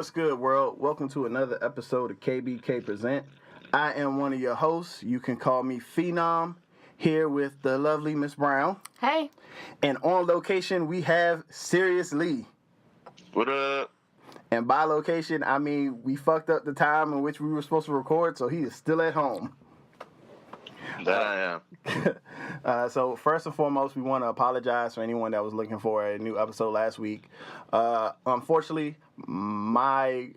What's good, world? Welcome to another episode of KBK Present. I am one of your hosts. You can call me Phenom, here with the lovely Miss Brown. Hey. And on location, we have Serious Lee. What up? And by location, I mean we fucked up the time in which we were supposed to record, so he is still at home. That I am. So first and foremost, we want to apologize for anyone that was looking for a new episode last week. Unfortunately, I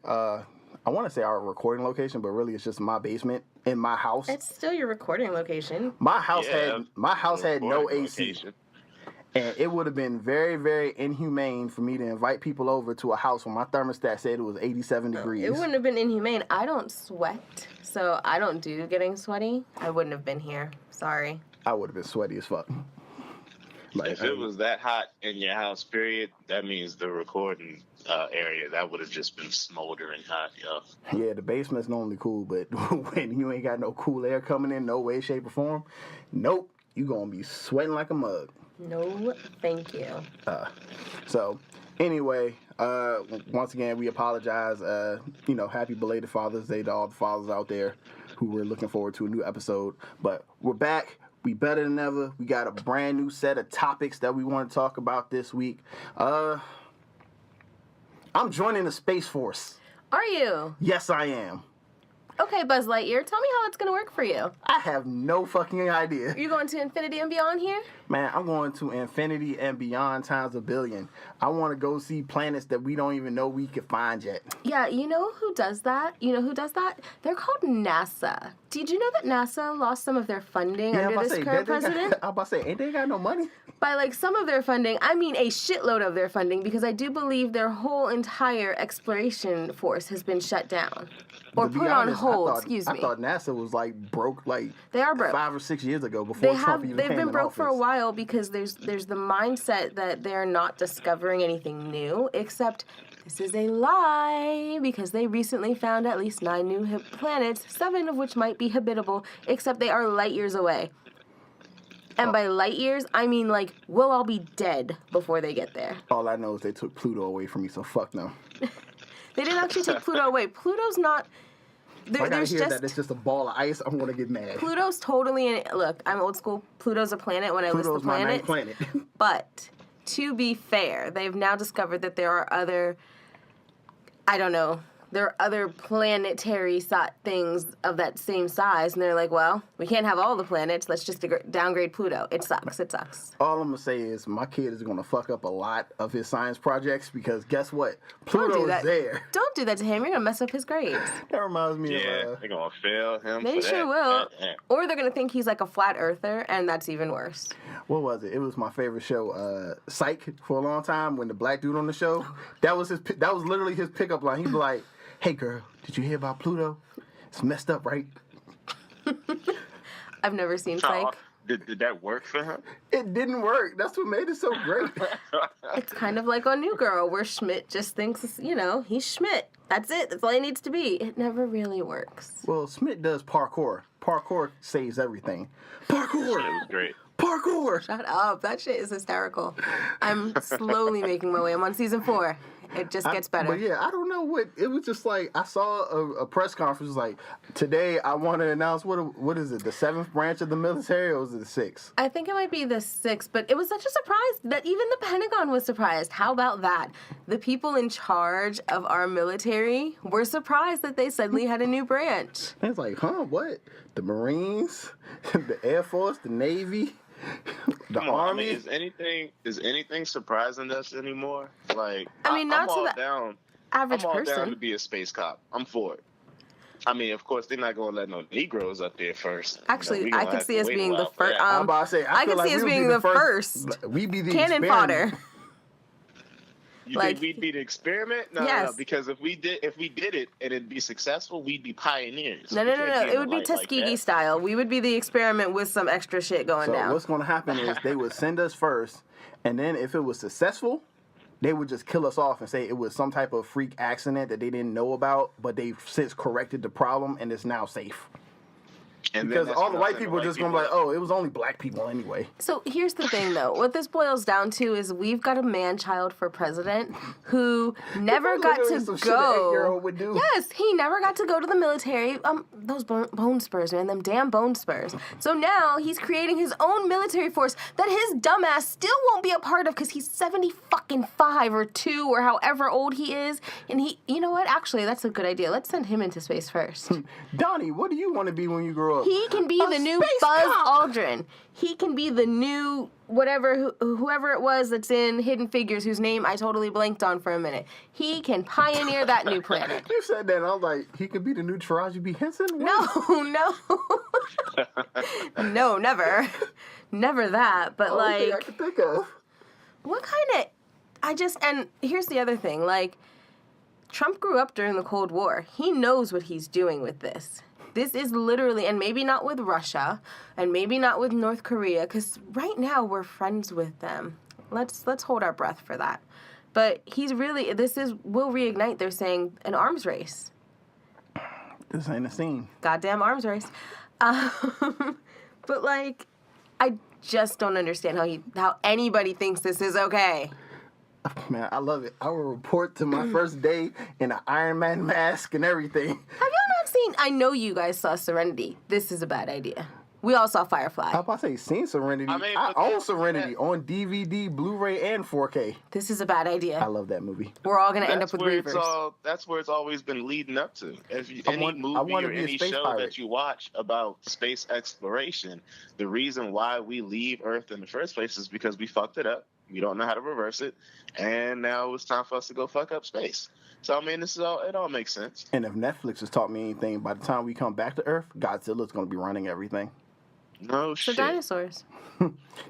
want to say our recording location, but really it's just my basement in my house. It's still your recording location. My house had no AC. Location. And it would have been very, very inhumane for me to invite people over to a house when my thermostat said it was 87 degrees. It wouldn't have been inhumane. I don't sweat, so I don't do getting sweaty. I wouldn't have been here. Sorry. I would have been sweaty as fuck. If it was that hot in your house, period, that means the recording area, that would have just been smoldering hot, yo. Yeah, the basement's normally cool, but when you ain't got no cool air coming in, no way, shape, or form, nope, you gonna be sweating like a mug. No, thank you. So, anyway, once again, we apologize. Happy belated Father's Day to all the fathers out there who were looking forward to a new episode. But we're back. We better than ever. We got a brand new set of topics that we want to talk about this week. I'm joining the Space Force. Are you? Yes, I am. Okay, Buzz Lightyear, tell me how it's going to work for you. I have no fucking idea. You going to infinity and beyond here? Man, I'm going to infinity and beyond times a billion. I want to go see planets that we don't even know we could find yet. Yeah, you know who does that? They're called NASA. Did you know that NASA lost some of their funding under this current president? I'm about to say, ain't they got no money? By some of their funding, I mean a shitload of their funding, because I do believe their whole entire exploration force has been shut down. Or put on hold, excuse me. I thought NASA was broke they are broke 5 or 6 years ago before Trump even came in office. They've been broke for a while because there's the mindset that they're not discovering anything new, except this is a lie because they recently found at least 9 new planets, 7 of which might be habitable, except they are light years away. And by light years, I mean we'll all be dead before they get there. All I know is they took Pluto away from me, so fuck no. They didn't actually take Pluto away. Pluto's not... If I gotta hear that it's just a ball of ice, I'm gonna get mad. Pluto's totally... Look, I'm old school. Pluto's a planet when I list the planets. Pluto's my ninth planet. But, to be fair, they've now discovered that there are other... I don't know. There are other planetary things of that same size, and they're like, well, we can't have all the planets. Let's just downgrade Pluto. It sucks. It sucks. All I'm going to say is my kid is going to fuck up a lot of his science projects because guess what? Pluto is there. Don't do that to him. You're going to mess up his grades. That reminds me of... they're going to fail him. They sure will. Or they're going to think he's like a flat earther, and that's even worse. What was it? It was my favorite show, Psych, for a long time when the black dude on the show, that was literally his pickup line. He'd be like, hey, girl, did you hear about Pluto? It's messed up, right? I've never seen Psych. Did that work for him? It didn't work. That's what made it so great. It's kind of like on New Girl, where Schmidt just thinks, he's Schmidt. That's it. That's all he needs to be. It never really works. Well, Schmidt does parkour. Parkour saves everything. Parkour! It was great. Parkour! Shut up. That shit is hysterical. I'm slowly making my way. I'm on season 4. It just gets better. But yeah, I don't know what it was. Just I saw a press conference today I want to announce what is it, the 7th branch of the military, or was it the 6th? I think it might be the 6th, but it was such a surprise that even the Pentagon was surprised. How about that? The people in charge of our military were surprised that they suddenly had a new branch. And it's what? The Marines, the Air Force, the Navy. The Army? Is anything surprising us anymore? Not I'm to all the down. average I'm all person. down to be a space cop. I'm for it. I mean, of course, they're not going to let no Negroes up there first. Actually, I could see us being the first. I'm about to say, I could see us being the first. We'd be the cannon experiment. fodder. You think we'd be the experiment? No, yes. no, because if we did it and it'd be successful, we'd be pioneers. No. It would be Tuskegee style. We would be the experiment with some extra shit going down. So what's going to happen is they would send us first, and then if it was successful, they would just kill us off and say it was some type of freak accident that they didn't know about, but they've since corrected the problem and it's now safe. And because then all the white people are just going to be like, oh, it was only black people anyway. So here's the thing, though. What this boils down to is we've got a man-child for president who never got to some go. Shit an 8-year-old would do. Yes, he never got to go to the military. Those bone spurs, man, them damn bone spurs. So now he's creating his own military force that his dumbass still won't be a part of because he's 75 or 2 or however old he is. And you know what? Actually, that's a good idea. Let's send him into space first. Donnie, what do you want to be when you grow up? He can be the new Buzz Aldrin. He can be the new whoever it was that's in Hidden Figures, whose name I totally blanked on for a minute. He can pioneer that new planet. You said that, and I was like, he could be the new Taraji B. Henson? What? No, never. Never that, but I can think of. What kind of... And here's the other thing, Trump grew up during the Cold War. He knows what he's doing with this. This is literally, and maybe not with Russia, and maybe not with North Korea, because right now we're friends with them. Let's hold our breath for that. But will reignite, they're saying, an arms race. This ain't a scene. Goddamn arms race. But I just don't understand how anybody thinks this is okay. Man, I love it. I will report to my first day in an Iron Man mask and everything. Have y'all not seen... I know you guys saw Serenity. This is a bad idea. We all saw Firefly. I was about to say, seen Serenity. I own Serenity on DVD, Blu-ray, and 4K. This is a bad idea. I love that movie. We're all going to end up with Reavers. That's where it's always been leading up to. Any movie or any show pirate that you watch about space exploration, the reason why we leave Earth in the first place is because we fucked it up. We don't know how to reverse it. And now it's time for us to go fuck up space. So, I mean, it all makes sense. And if Netflix has taught me anything, by the time we come back to Earth, Godzilla's going to be running everything. No shit. The dinosaurs.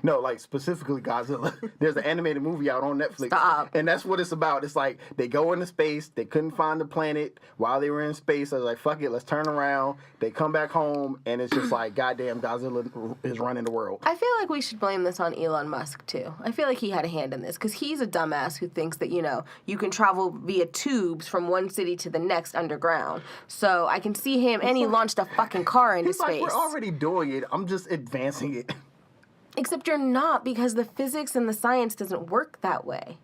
No, specifically Godzilla. There's an animated movie out on Netflix. Stop. And that's what it's about. It's like they go into space. They couldn't find the planet while they were in space. I was like, fuck it, let's turn around. They come back home, and it's just like, goddamn, Godzilla is running the world. I feel like we should blame this on Elon Musk, too. I feel like he had a hand in this, because he's a dumbass who thinks that, you can travel via tubes from one city to the next underground. So I can see him, and he launched a fucking car into space. Like, we're already doing it. I'm just advancing it. Except you're not, because the physics and the science doesn't work that way.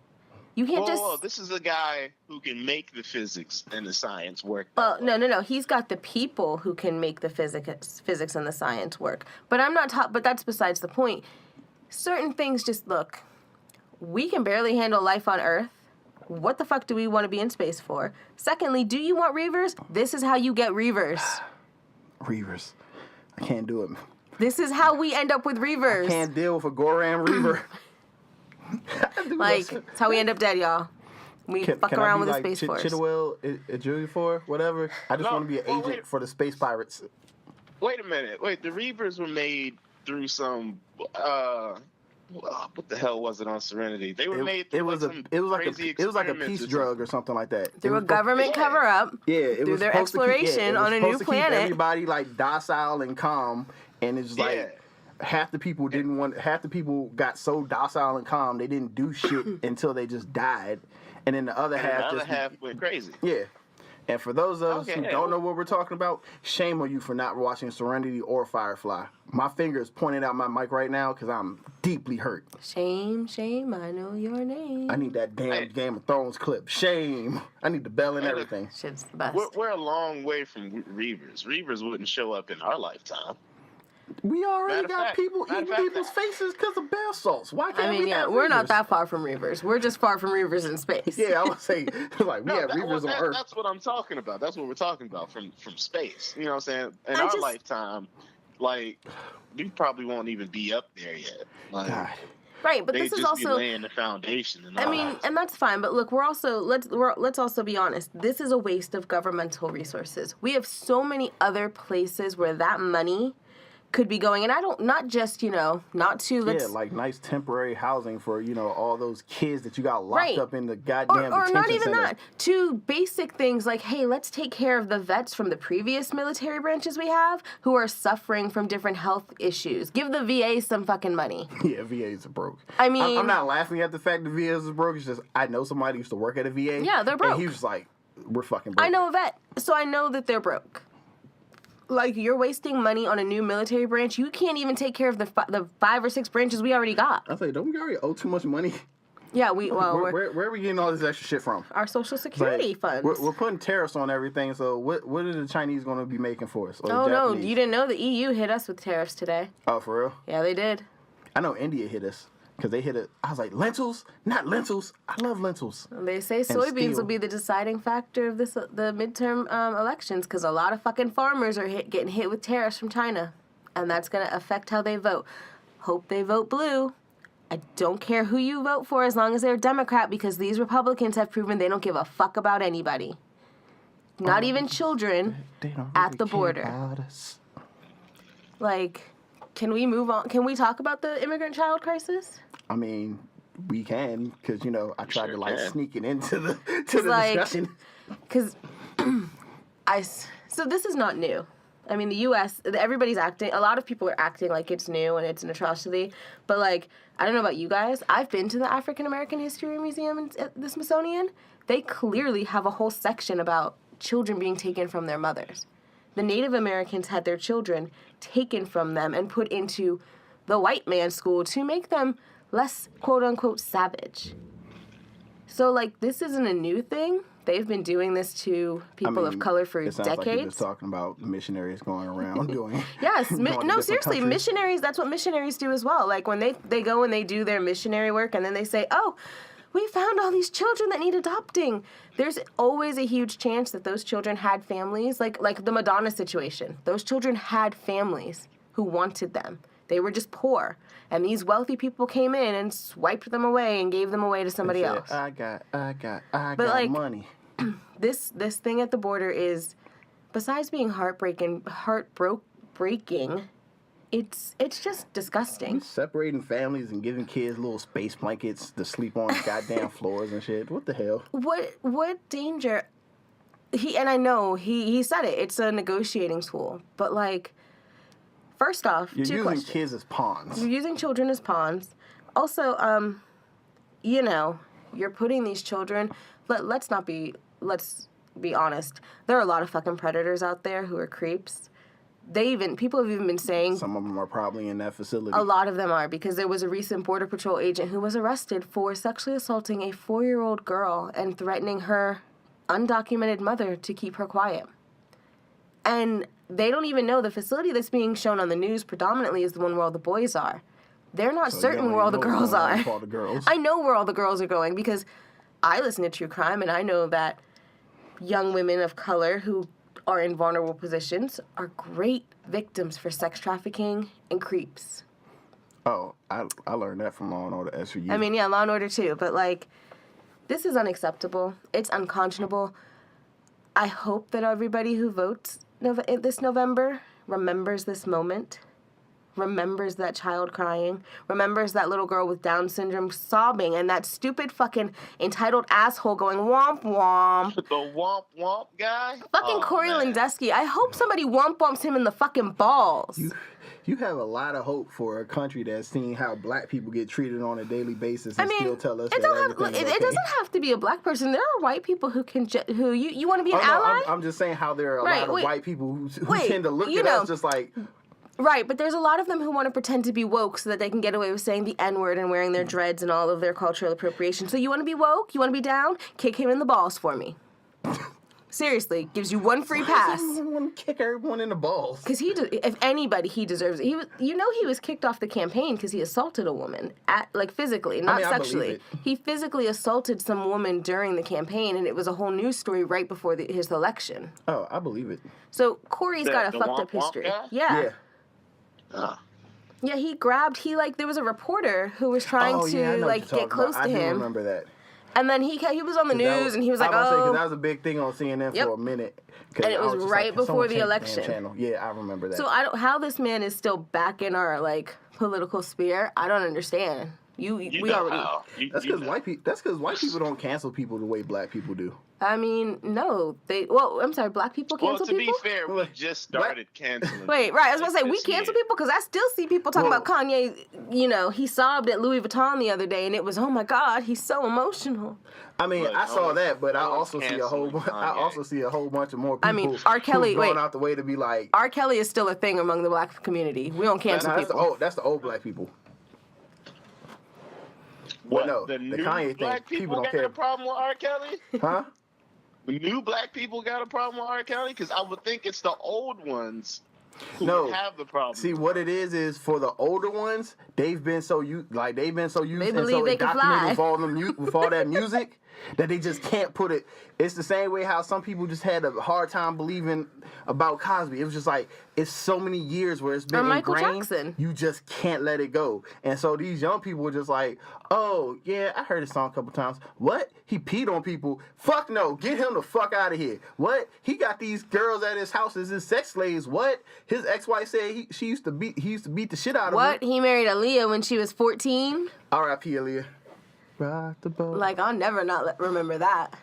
You can't this is a guy who can make the physics and the science work. Well, no. He's got the people who can make the physics and the science work. But I'm not but that's besides the point. Certain things look. We can barely handle life on Earth. What the fuck do we want to be in space for? Secondly, do you want Reavers? This is how you get Reavers. Reavers. I can't do it. This is how we end up with Reavers. I can't deal with a Goran Reaver. That's how we end up dead, y'all. We fuck around with the Space Force. Chitwell, Ejiofor, whatever. I just want to be an agent for the space pirates. Wait a minute. The Reavers were made through some... what the hell was it on Serenity? They were made through it was like a peace drug or something like that. Through a government cover-up. Yeah, it through was their exploration on a new planet. Keep everybody docile and calm, and it's half the people got so docile and calm they didn't do shit until they just died, and then the other half went crazy. Yeah. And for those of us who don't know what we're talking about, shame on you for not watching Serenity or Firefly. My finger is pointing out my mic right now because I'm deeply hurt. Shame, I know your name. I need that damn Game of Thrones clip. Shame. I need the bell and everything. Shit's the best. We're a long way from Reavers. Reavers wouldn't show up in our lifetime. We already got people eating people's faces because of bath salts. Why can't we have Reavers? We're not that far from Reavers. We're just far from Reavers in space. Yeah, I would say, we have Reavers on Earth. That's what I'm talking about. That's what we're talking about from space. You know what I'm saying? In our lifetime, we probably won't even be up there yet. Right, but this is also be laying the foundation. And that's fine. But look, let's also be honest. This is a waste of governmental resources. We have so many other places where that money could be going, and not nice temporary housing for all those kids that you got locked up in the goddamn or not even centers. that, to basic things like, hey, let's take care of the vets from the previous military branches we have who are suffering from different health issues. Give the VA some fucking money. Yeah, VAs are broke. I mean, I'm not laughing at the fact that VAs is broke. It's just I know somebody who used to work at a VA. Yeah, they're broke. And he was like, we're fucking broke. I know a vet, so I know that they're broke. like, you're wasting money on a new military branch. You can't even take care of the 5 or 6 branches we already got. I say, don't we already owe too much money? Yeah, where are we getting all this extra shit from? Our Social Security funds. We're putting tariffs on everything, so what are the Chinese going to be making for us? Oh, no, you didn't know the EU hit us with tariffs today. Oh, for real? Yeah, they did. I know India hit us, because they hit it. I was like, lentils? Not lentils. I love lentils. They say soybeans will be the deciding factor of the midterm elections, because a lot of fucking farmers are getting hit with tariffs from China, and that's going to affect how they vote. Hope they vote blue. I don't care who you vote for as long as they're a Democrat, because these Republicans have proven they don't give a fuck about anybody. Not even children they don't really at the care border. about us. Like, can we move on? Can we talk about the immigrant child crisis? I mean, we can, because, I tried Sure to, can. sneak it into the discussion. Because so this is not new. I mean, the U.S., everybody's acting, a lot of people are acting like it's new and it's an atrocity. But, like, I don't know about you guys. I've been to the African American History Museum at the Smithsonian. They clearly have a whole section about children being taken from their mothers. The Native Americans had their children taken from them and put into the white man's school to make them less, quote-unquote, savage. So, like, this isn't a new thing. They've been doing this to people of color for it sounds like you're decades. just talking about missionaries going around doing. Yes, going to no, different seriously, countries. missionaries, that's what missionaries do as well. Like, when they go and they do their missionary work, and then they say, oh, we found all these children that need adopting. There's always a huge chance that those children had families, like the Madonna situation. Those children had families who wanted them. They were just poor. And these wealthy people came in and swiped them away and gave them away to somebody They said, else. I got But, like, money. This thing at the border is, besides being heartbreaking, it's just disgusting. Separating families and giving kids little space blankets to sleep on goddamn floors and shit. What the hell? What danger? I know he said it. It's a negotiating tool, but, like, first off, You're two using questions. kids as pawns. You're using children as pawns. Also, you're putting these children. Let's be honest. There are a lot of fucking predators out there who are creeps. People have even been saying Some of them are probably in that facility. a lot of them are, because there was a recent Border Patrol agent who was arrested for sexually assaulting a 4-year-old girl and threatening her undocumented mother to keep her quiet. And they don't even know the facility that's being shown on the news predominantly is the one where all the boys are. They're not So certain you where all the don't even girls know are. where all the girls. I know where all the girls are going because I listen to true crime, and I know that young women of color who are in vulnerable positions are great victims for sex trafficking and creeps. Oh, I learned that from Law and Order SVU. I mean, yeah, Law and Order too, but, like, this is unacceptable. It's unconscionable. I hope that everybody who votes this November remembers this moment, remembers that child crying, remembers that little girl with Down syndrome sobbing, and that stupid fucking entitled asshole going womp womp. The womp womp guy? Fucking Corey man. Lindesky. I hope somebody womp womps him in the fucking balls. You have a lot of hope for a country that's seen how black people get treated on a daily basis and still tell us it doesn't have to be a black person. There are white people who can who you want to be an ally? I'm just saying how there are a lot of white people who tend to look at us just like... Right, but there's a lot of them who want to pretend to be woke so that they can get away with saying the N-word and wearing their dreads and all of their cultural appropriation. So you want to be woke? You want to be down? Kick him in the balls for me. Seriously, gives you one free pass. I want to kick everyone in the balls. Because if anybody, he deserves it. He was kicked off the campaign because he assaulted a woman, physically, not sexually. He physically assaulted some woman during the campaign, and it was a whole news story right before his election. Oh, I believe it. So Corey's got a fucked up history. Yeah. Yeah, there was a reporter who was trying to get close to him. I do remember that. And then he was on the news, and he was like, because that was a big thing on CNN for a minute. And it was right before the election. Channel. Yeah, I remember that. So how this man is still back in our, like, political sphere, I don't understand. We already. How. That's because white people. That's because white people don't cancel people the way black people do. I mean, no, well, I'm sorry, black people cancel people? Well, to be fair, we just started canceling. Wait, right, I was going to say, we cancel people? Because I still see people talking about Kanye, he sobbed at Louis Vuitton the other day, and it was, oh my God, he's so emotional. I mean, I saw that, but I also see a whole bunch of more people. I mean, R. Kelly, going out the way to be like, R. Kelly is still a thing among the black community. We don't cancel people. That's the old black people. What, no, the Kanye thing, people don't care. Got a problem with R. Kelly? Huh? The new black people got a problem with R. Kelly? Because I would think it's the old ones who have the problem. See, what it is for the older ones, they've been so used they and so indoctrinated with all that music that they just can't put it. It's the same way how some people just had a hard time believing about Cosby. It was just like, it's so many years where it's been Michael ingrained, Jackson. you just can't let it go. And so these young people were just like, oh, yeah, I heard his song a couple times. What? He peed on people? Fuck no. Get him the fuck out of here. What? He got these girls at his house as his sex slaves. What? His ex-wife said he used to beat the shit out of her. What? He married Aaliyah when she was 14? R.I.P. Aaliyah. Rock the boat. Like, I'll never remember that.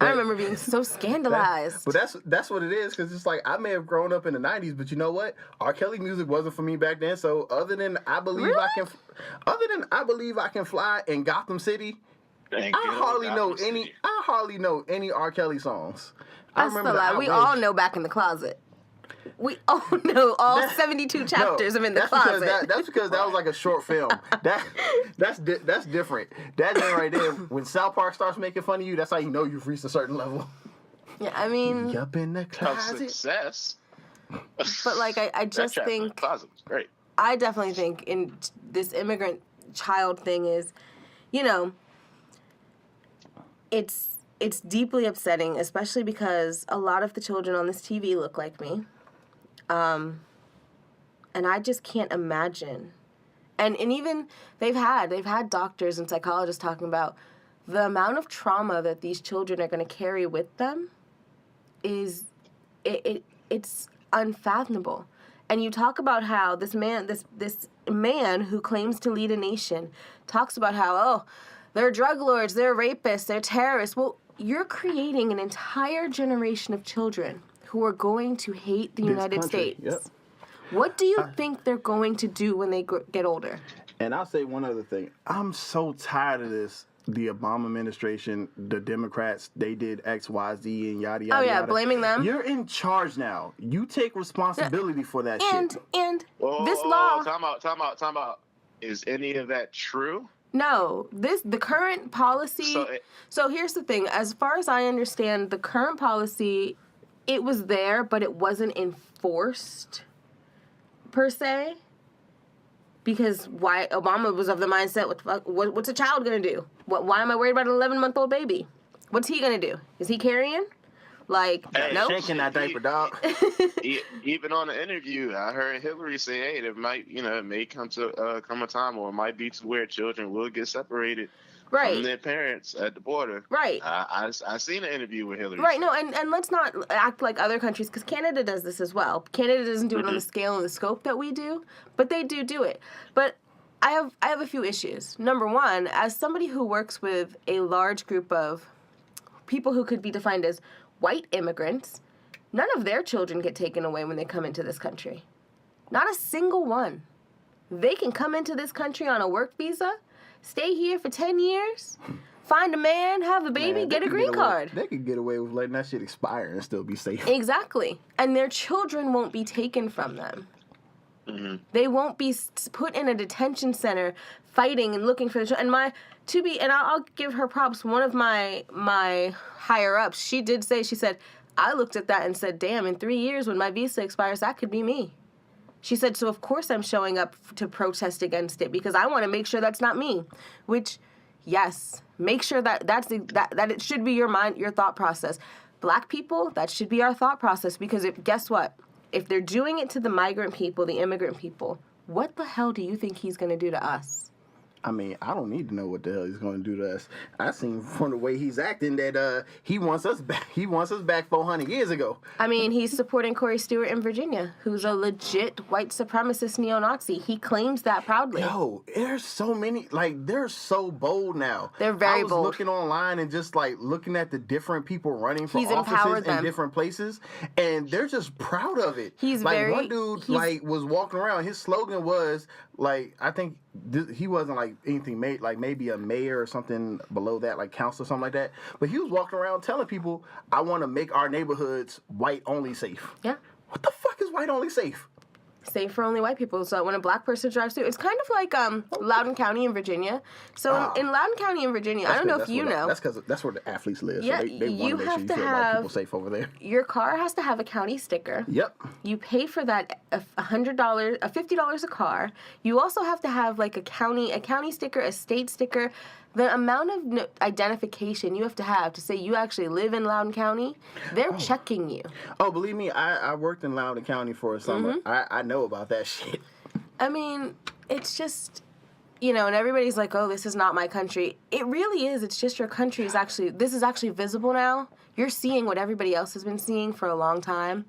I remember being so scandalized. But that's what it is, because it's like, I may have grown up in the 90s, but you know what? R. Kelly music wasn't for me back then, so other than I Believe I Can Fly in Gotham City, I hardly know any R. Kelly songs. That's the lie. We all know Back in the Closet. We all know all 72 chapters of In the Closet. That's because that was like a short film. That's different. That thing right there, when South Park starts making fun of you, that's how you know you've reached a certain level. Yeah, I mean... Up in the closet. Success. But like, I just think... The Closet was great. I definitely think in this immigrant child thing is, it's deeply upsetting, especially because a lot of the children on this TV look like me. And I just can't imagine. And even they've had doctors and psychologists talking about the amount of trauma that these children are going to carry with them is it's unfathomable. And you talk about how this man who claims to lead a nation talks about how, they're drug lords, they're rapists, they're terrorists. Well, you're creating an entire generation of children who are going to hate the United States. Yep. What do you think they're going to do when they get older? And I'll say one other thing. I'm so tired of this. The Obama administration, the Democrats, they did X, Y, Z, and yada, yada, yada. Blaming them. You're in charge now. You take responsibility for that shit. And this law... Time out. Is any of that true? No, the current policy... So here's the thing. As far as I understand, the current policy, it was there, but it wasn't enforced, per se. Because why Obama was of the mindset, what's a child going to do? Why am I worried about an 11-month-old baby? What's he going to do? Is he carrying? No. Shaking that diaper, dog. Even on the interview, I heard Hillary say, "Hey, it may come a time, or it might be to where children will get separated from their parents at the border." Right. I seen an interview with Hillary. Right. No, and let's not act like other countries, because Canada does this as well. Canada doesn't do it on the scale and the scope that we do, but they do it. But I have a few issues. Number one, as somebody who works with a large group of people who could be defined as white immigrants, none of their children get taken away when they come into this country. Not a single one. They can come into this country on a work visa, stay here for 10 years, find a man, have a baby, get a green card. They could get away with letting that shit expire and still be safe. Exactly. And their children won't be taken from them. Mm-hmm. They won't be put in a detention center fighting and looking for the children. And I'll give her props. One of my higher ups, she said, I looked at that and said, damn, in 3 years when my visa expires, that could be me. She said, so of course I'm showing up to protest against it because I want to make sure that's not me. Which, yes, make sure that it should be your thought process. Black people, that should be our thought process, because guess what? If they're doing it to the migrant people, the immigrant people, what the hell do you think he's going to do to us? I mean, I don't need to know what the hell he's going to do to us. I seen from the way he's acting that he wants us back. He wants us back 400 years ago. I mean, he's supporting Corey Stewart in Virginia, who's a legit white supremacist neo-Nazi. He claims that proudly. Yo, there's so many, like, they're so bold now. They're very bold. I was looking online and just, like, looking at the different people running for offices in different places, and they're just proud of it. He's like, one dude, like, was walking around. His slogan was, like, I think he wasn't, like, anything made, like, maybe a mayor or something below that, like, council or something like that. But he was walking around telling people, I want to make our neighborhoods white-only safe. Yeah. What the fuck is white-only safe? Safe for only white people. So when a black person drives through, it's kind of like Loudoun County in Virginia. So in Loudoun County in Virginia, I don't know if you know. That's because that's where the athletes live. Yeah, so they want to make sure you feel like people safe over there. Your car has to have a county sticker. Yep. You pay for that $100, $50 a car. You also have to have like a county sticker, a state sticker. The amount of identification you have to say you actually live in Loudoun County, they're checking you. Oh, believe me, I worked in Loudoun County for a summer. I know about that shit. I mean, it's just, and everybody's like, oh, this is not my country. It really is. It's just your country this is actually visible now. You're seeing what everybody else has been seeing for a long time.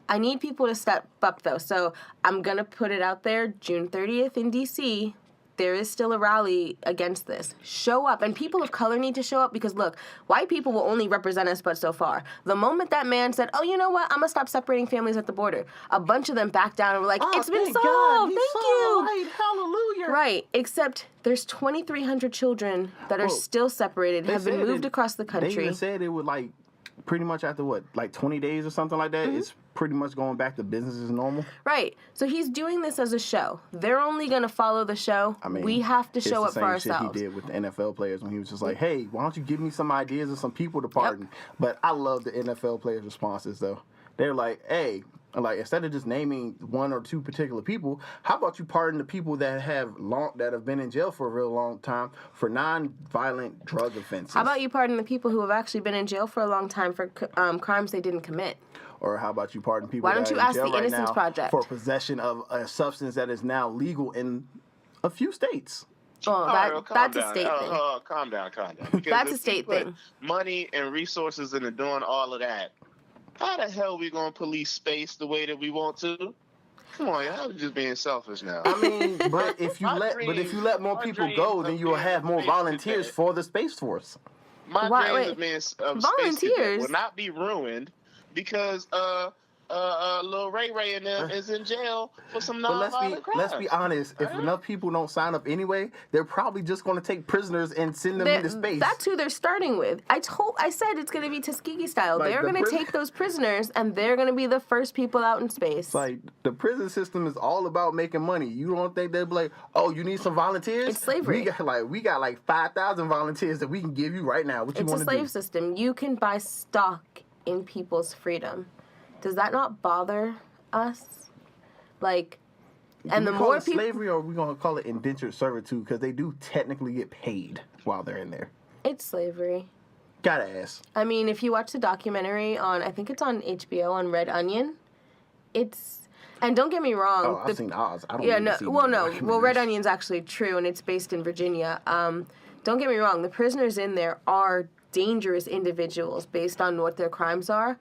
I need people to step up, though. So I'm going to put it out there, June 30th in D.C., there is still a rally against this. Show up. And people of color need to show up because, look, white people will only represent us but so far. The moment that man said, oh, you know what? I'm going to stop separating families at the border. A bunch of them backed down and were like, it's been solved. God, thank you. Right. Hallelujah. Right. Except there's 2,300 children that are still separated, have been moved across the country. They even said it would, like, pretty much after, 20 days or something like that, it's pretty much going back to business as normal. Right. So he's doing this as a show. They're only going to follow the show. I mean, we have to show up for ourselves. It's the same shit he did with the NFL players when he was just like, hey, why don't you give me some ideas of some people to pardon? Yep. But I love the NFL players' responses, though. They're like, hey, instead of just naming one or two particular people, how about you pardon the people that have been in jail for a real long time for non-violent drug offenses? How about you pardon the people who have actually been in jail for a long time for crimes they didn't commit? Or how about you pardon people that are in jail right now? Why don't you ask the Innocence Project for possession of a substance that is now legal in a few states? Oh, that's a state thing. Calm down. That's a state thing. Money and resources into doing all of that. How the hell we gonna police space the way that we want to? Come on, y'all just being selfish now. I mean, but if you let more people go, then you will have more volunteers for the Space Force. My dreams of being volunteers will not be ruined because Lil Ray and them is in jail for some non-violent crimes. Let's be honest. If enough people don't sign up anyway, they're probably just going to take prisoners and send them into space. That's who they're starting with. I said it's going to be Tuskegee style. They're going to take those prisoners, and they're going to be the first people out in space. Like, the prison system is all about making money. You don't think they'll be like, oh, you need some volunteers? It's slavery. We got 5,000 volunteers that we can give you right now. What you want to do? It's a slave system. You can buy stock in people's freedom. Does that not bother us? And the more people... slavery, or are we going to call it indentured servitude? Because they do technically get paid while they're in there. It's slavery. Gotta ask. I mean, if you watch the documentary I think it's on HBO, on Red Onion, it's... And don't get me wrong. Oh, I've seen Oz. I don't Well, Red Onion's actually true, and it's based in Virginia. Don't get me wrong. The prisoners in there are dangerous individuals based on what their crimes are,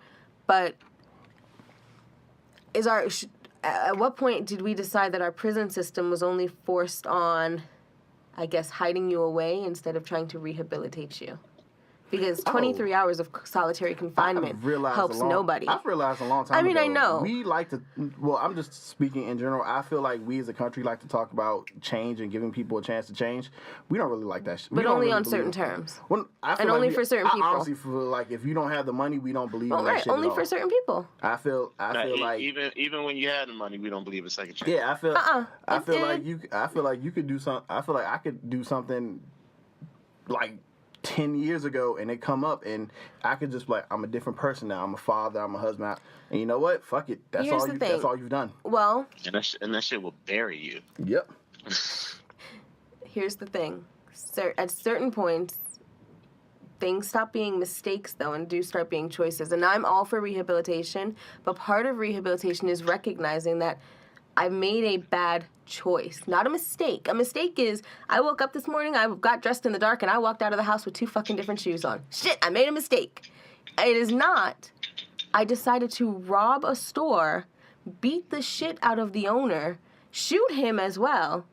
but... At what point did we decide that our prison system was only forced on, I guess, hiding you away instead of trying to rehabilitate you? Because 23 hours of solitary confinement helps nobody. I've realized a long time ago. I know. We like to, I'm just speaking in general. I feel like we as a country like to talk about change and giving people a chance to change. We don't really like that shit. But only on certain terms. And only for certain people. I honestly feel like if you don't have the money, we don't believe in that shit only for certain people. I feel like even when you had the money, we don't believe in second chance. Yeah, I feel like you could do something. I feel like I could do something like 10 years ago and they come up and I could just be like, I'm a different person now. I'm a father, I'm a husband. And you know what? Fuck it. That's all you've done. Well, and that shit will bury you. Yep. Here's the thing. At certain points, things stop being mistakes, though, and do start being choices. And I'm all for rehabilitation, but part of rehabilitation is recognizing that I made a bad choice, not a mistake. A mistake is I woke up this morning, I got dressed in the dark, and I walked out of the house with 2 fucking different shoes on. Shit, I made a mistake. It is not. I decided to rob a store, beat the shit out of the owner, shoot him as well,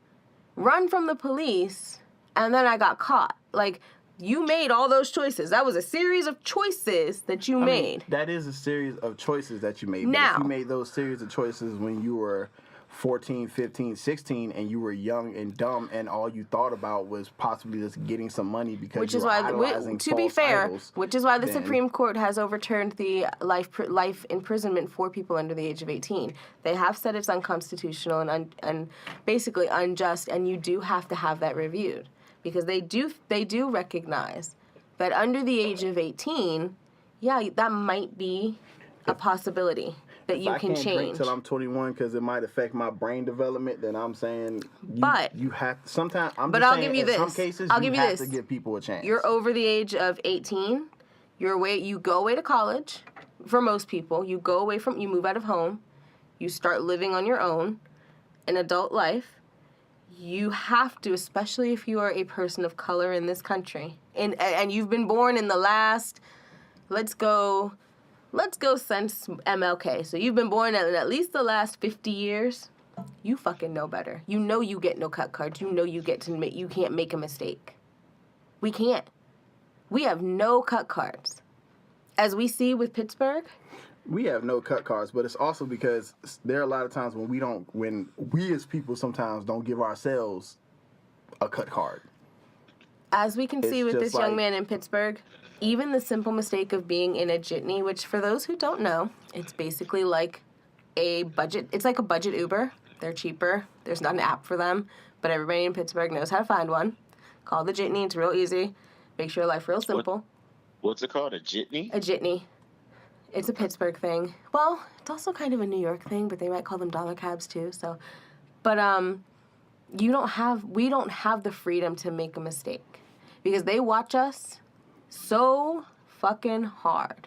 run from the police, and then I got caught. Like, you made all those choices. That was a series of choices that you made. That is a series of choices that you made. Now, but if you made those series of choices when you were 14, 15, 16, and you were young and dumb, and all you thought about was possibly just getting some money because which you is were why, idolizing to be false fair, idols, which is why the then- Supreme Court has overturned the life imprisonment for people under the age of 18. They have said it's unconstitutional and basically unjust, and you do have to have that reviewed because they do recognize that under the age of 18, yeah, that might be a possibility that you can If I can't drink change. till I'm 21 because it might affect my brain development, then I'm saying you have to. Sometimes I'm But just I'll saying, give you in this. some cases I'll give you have this. to give people a chance. You're over the age of 18. You go away to college. For most people, you move out of home. You start living on your own, an adult life. You have to, especially if you are a person of color in this country, and you've been born in the last, let's go since MLK. So you've been born in at least the last 50 years. You fucking know better. You know you get no cut cards. You know you can't make a mistake. We can't. We have no cut cards. As we see with Pittsburgh, we have no cut cards, but it's also because there are a lot of times when we as people sometimes don't give ourselves a cut card. As we can see with this young like- man in Pittsburgh, even the simple mistake of being in a jitney, which for those who don't know, it's basically like it's like a budget Uber. They're cheaper. There's not an app for them, but everybody in Pittsburgh knows how to find one. Call the jitney. It's real easy. Makes your life real simple. What's it called? A jitney? A jitney. It's a Pittsburgh thing. Well, it's also kind of a New York thing, but they might call them dollar cabs too. So, but we don't have the freedom to make a mistake because they watch us so fucking hard.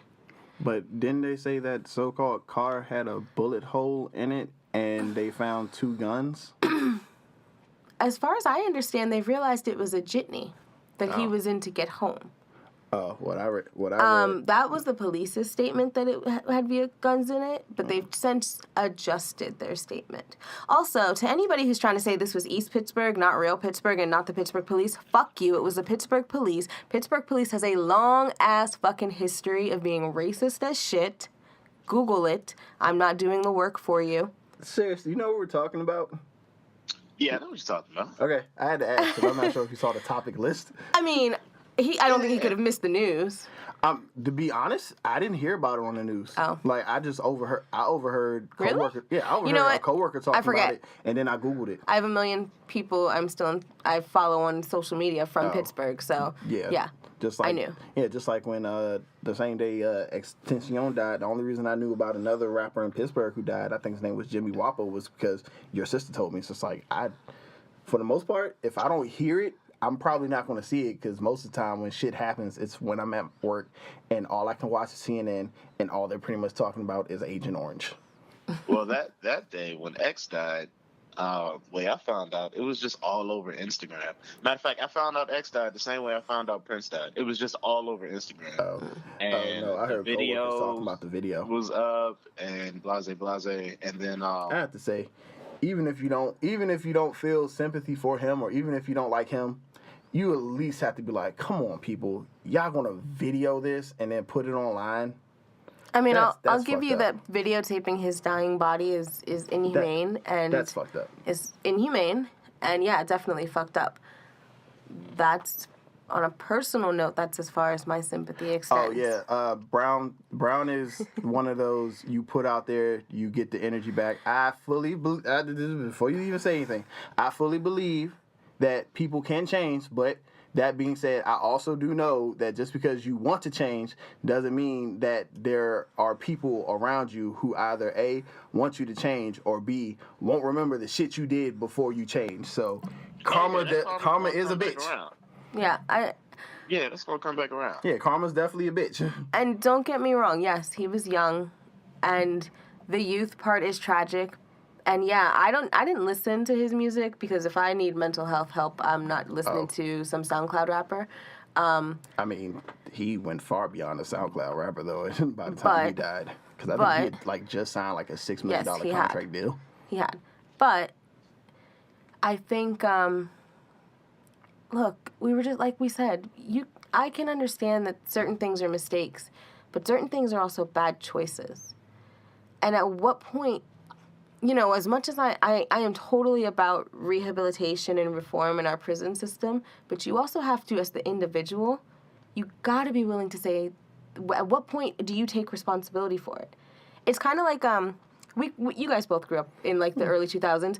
But didn't they say that so-called car had a bullet hole in it and they found 2 guns? As far as I understand, they've realized it was a jitney that he was in to get home. Oh, what I read. That was the police's statement that it had guns in it, but they've since adjusted their statement. Also, to anybody who's trying to say this was East Pittsburgh, not real Pittsburgh, and not the Pittsburgh police, fuck you. It was the Pittsburgh police. Pittsburgh police has a long-ass fucking history of being racist as shit. Google it. I'm not doing the work for you. Seriously, you know what we're talking about? Yeah, I know what you're talking about. Okay, I had to ask because I'm not sure if you saw the topic list. I mean, I don't think he could have missed the news. To be honest, I didn't hear about it on the news. Oh. Like, I overheard Really? coworker. Yeah, I overheard You know a what? coworker talking I forget. about it, and then I Googled it. I have 1 million people I follow on social media from Oh. Pittsburgh, so Yeah. Just like, I knew. Yeah, just like when the same day Extension died, the only reason I knew about another rapper in Pittsburgh who died, I think his name was Jimmy Wapo, was because your sister told me. So it's like, for the most part, if I don't hear it, I'm probably not going to see it because most of the time when shit happens, it's when I'm at work and all I can watch is CNN and all they're pretty much talking about is Agent Orange. Well, that day when X died, way I found out, it was just all over Instagram. Matter of fact, I found out X died the same way I found out Prince died. It was just all over Instagram. And no, I heard the coworkers video talking about the video. was up and blase, and then I have to say, even if you don't feel sympathy for him or even if you don't like him, you at least have to be like, come on, people, y'all gonna video this and then put it online? I mean, That's I'll give you fucked that videotaping his dying body is inhumane and That's fucked up. It's inhumane and yeah, definitely fucked up. That's on a personal note. That's as far as my sympathy extends. Oh yeah, Brown is one of those you put out there, you get the energy back. I fully believe, before you even say anything, I fully believe that people can change, but that being said, I also do know that just because you want to change doesn't mean that there are people around you who either A, want you to change, or B, won't remember the shit you did before you change. So karma is a bitch. Yeah, Yeah, that's gonna come back around. Yeah, karma's definitely a bitch. and don't get me wrong. Yes, he was young, and the youth part is tragic. And yeah, I didn't listen to his music because if I need mental health help, I'm not listening to some SoundCloud rapper. I mean, he went far beyond a SoundCloud rapper though. By the time he died, because I think he had like just signed like a $6 million contract deal. He had, but I think look, we were just like we said. I can understand that certain things are mistakes, but certain things are also bad choices. And at what point? As much as I am totally about rehabilitation and reform in our prison system, but you also have to, as the individual, you got to be willing to say, at what point do you take responsibility for it? It's kind of like, you guys both grew up in, like, the early 2000s.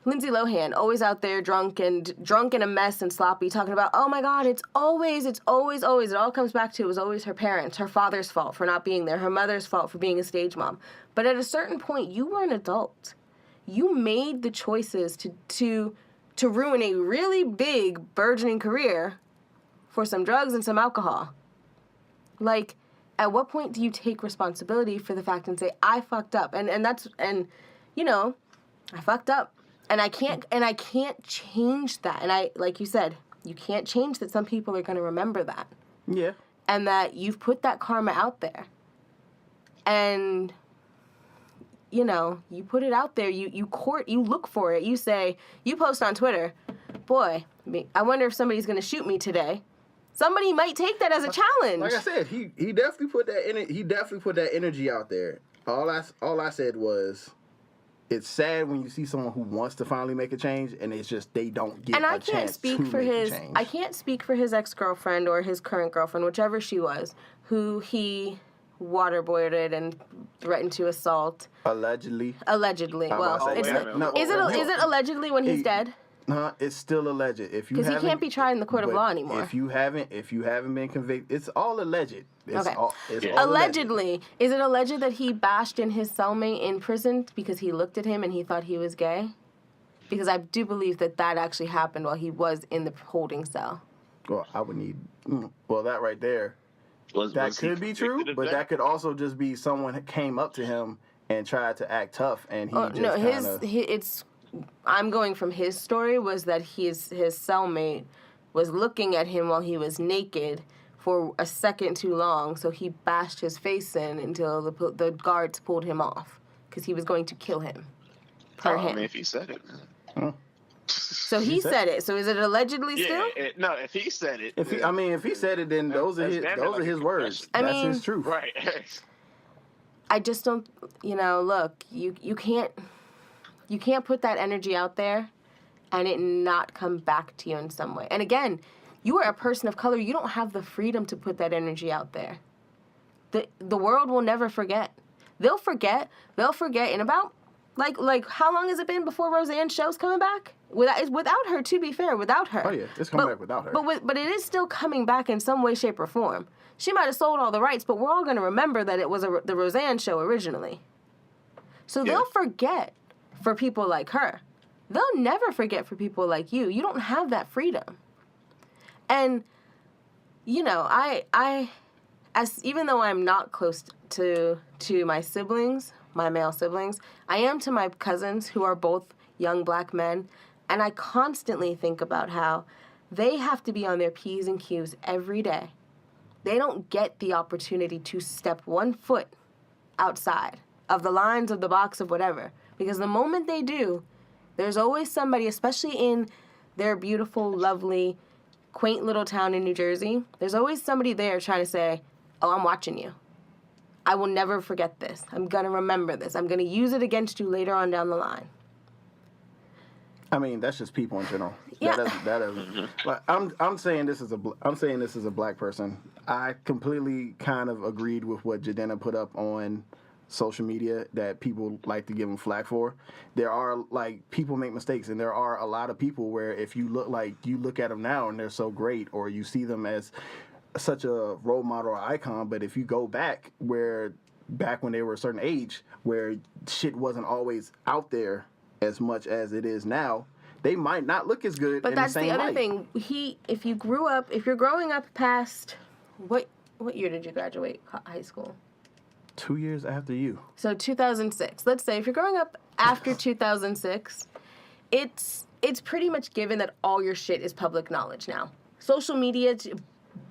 Lindsay Lohan, always out there drunk and a mess and sloppy, talking about, oh my God, it's always. It all comes back to it was always her parents, her father's fault for not being there, her mother's fault for being a stage mom. But at a certain point, you were an adult. You made the choices to ruin a really big, burgeoning career for some drugs and some alcohol. Like, at what point do you take responsibility for the fact and say, I fucked up? And I fucked up. And I can't change that. And I, like you said, you can't change that some people are going to remember that. Yeah. And that you've put that karma out there. And, you put it out there, you look for it. You say, you post on Twitter, boy, I wonder if somebody's going to shoot me today. Somebody might take that as a challenge. Like I said, he definitely put that energy out there. All I said was, it's sad when you see someone who wants to finally make a change, and it's just they don't get a chance to make a change. I can't speak for his ex-girlfriend or his current girlfriend, whichever she was, who he waterboarded and threatened to assault. Allegedly. Well, is it allegedly when he's dead? It's still alleged. Because he can't be tried in the court of law anymore. If you haven't been convicted, it's all alleged. It's okay. all allegedly. Is it alleged that he bashed in his cellmate in prison because he looked at him and he thought he was gay? Because I do believe that actually happened while he was in the holding cell. Well, I would need... that right there. That could be true, but that could also just be someone came up to him and tried to act tough, and he I'm going from his story was that his cellmate was looking at him while he was naked for a second too long, so he bashed his face in until the guards pulled him off because he was going to kill him. I mean, if he said it. So he said it. So is it allegedly still? No, if he said it. If he said it, then those are his words. That's his truth. Right. I just don't. Look, you can't put that energy out there and it not come back to you in some way. And again, you are a person of color. You don't have the freedom to put that energy out there. The world will never forget. They'll forget in about, like how long has it been before Roseanne's show's coming back? Without her, to be fair, without her. Oh, yeah, it's coming back without her. But it is still coming back in some way, shape, or form. She might have sold all the rights, but we're all going to remember that it was the Roseanne show originally. So they'll forget for people like her. They'll never forget for people like you. You don't have that freedom. And, even though I'm not close to my siblings, my male siblings, I am to my cousins who are both young black men. And I constantly think about how they have to be on their P's and Q's every day. They don't get the opportunity to step one foot outside of the lines of the box of whatever. Because the moment they do, there's always somebody, especially in their beautiful, lovely, quaint little town in New Jersey, there's always somebody there trying to say, oh, I'm watching you. I will never forget this. I'm going to remember this. I'm going to use it against you later on down the line. I mean, that's just people in general. Yeah. That doesn't. Like, I'm saying this as a black person. I completely kind of agreed with what Jadena put up on social media that people like to give them flack for. There are, people make mistakes, and there are a lot of people where if you look at them now and they're so great, or you see them as such a role model or icon, but if you go back when they were a certain age where shit wasn't always out there as much as it is now, they might not look as good. But that's the other light. thing. If you're growing up past what year did you graduate high school? 2 years after you. So 2006. Let's say if you're growing up after 2006, it's pretty much given that all your shit is public knowledge now. Social media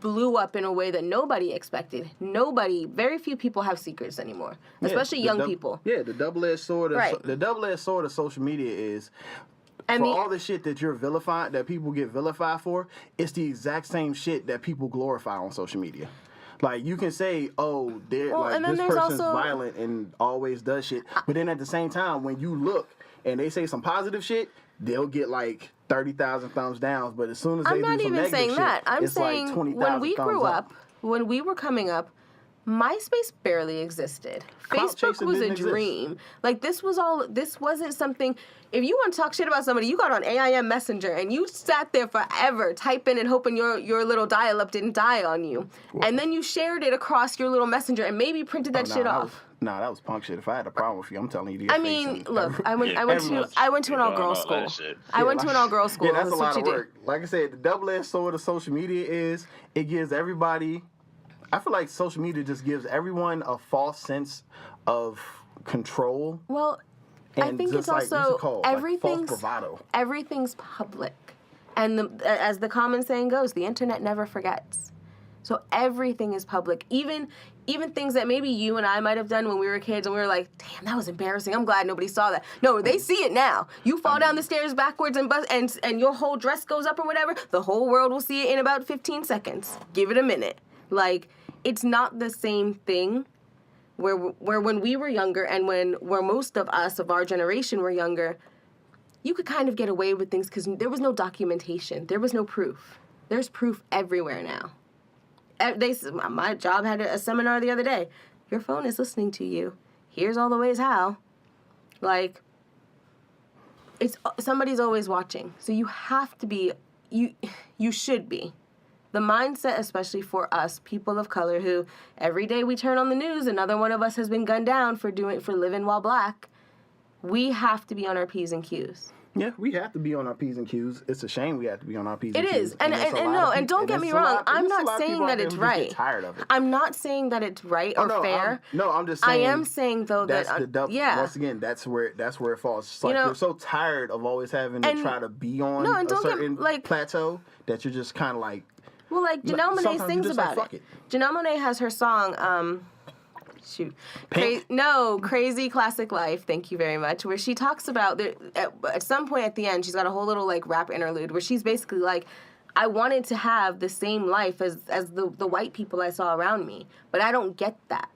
blew up in a way that nobody expected. Very few people have secrets anymore, especially young people. Yeah, the double-edged sword. The double-edged sword of social media is all the shit that you're vilified, that people get vilified for. It's the exact same shit that people glorify on social media. Like, you can say, oh, this person's violent and always does shit. But then at the same time, when you look and they say some positive shit, they'll get like 30,000 thumbs down. But as soon as they do some negative shit, I'm it's saying like 20,000 thumbs up. when we grew up, when we were coming up, MySpace barely existed. Facebook was a dream. Like, this wasn't something. If you want to talk shit about somebody, you got on AIM Messenger and you sat there forever typing and hoping your little dial-up didn't die on you. What? And then you shared it across your little messenger and maybe printed that shit off. That was punk shit. If I had a problem with you, I'm telling you. I mean, look, I went to an all-girls school. I went to an all-girls school. Yeah, that's a lot of work. Like I said, the double-edged sword of social media is it gives everybody. I feel like social media just gives everyone a false sense of control. Well, I think it's also false bravado. Everything's public, and as the common saying goes, the internet never forgets. So everything is public, even things that maybe you and I might have done when we were kids, and we were like, "Damn, that was embarrassing. I'm glad nobody saw that." No, they see it now. You fall down the stairs backwards and your whole dress goes up or whatever. The whole world will see it in about 15 seconds. Give it a minute. Like, it's not the same thing where when we were younger and where most of us of our generation were younger, you could kind of get away with things because there was no documentation. There was no proof. There's proof everywhere now. My job had a seminar the other day. Your phone is listening to you. Here's all the ways how. Like, somebody's always watching. So you have to be, you should be. The mindset, especially for us, people of color, who every day we turn on the news, another one of us has been gunned down for living while black. We have to be on our P's and Q's. Yeah, we have to be on our P's and Q's. It's a shame we have to be on our P's and Q's. It is. And don't get me wrong. I'm not saying that it's right. Tired of it. I'm not saying that it's right or fair. I'm just saying. I am saying, though, that... Once again, that's where it falls. It's like you're so tired of always having to try to be on a certain plateau that you're just kind of like... Well, like, Janelle Monáe sings about it. Janelle Monáe has her song, Crazy Classic Life, thank you very much, where she talks about, at some point at the end, she's got a whole little, like, rap interlude where she's basically like, I wanted to have the same life as the white people I saw around me, but I don't get that.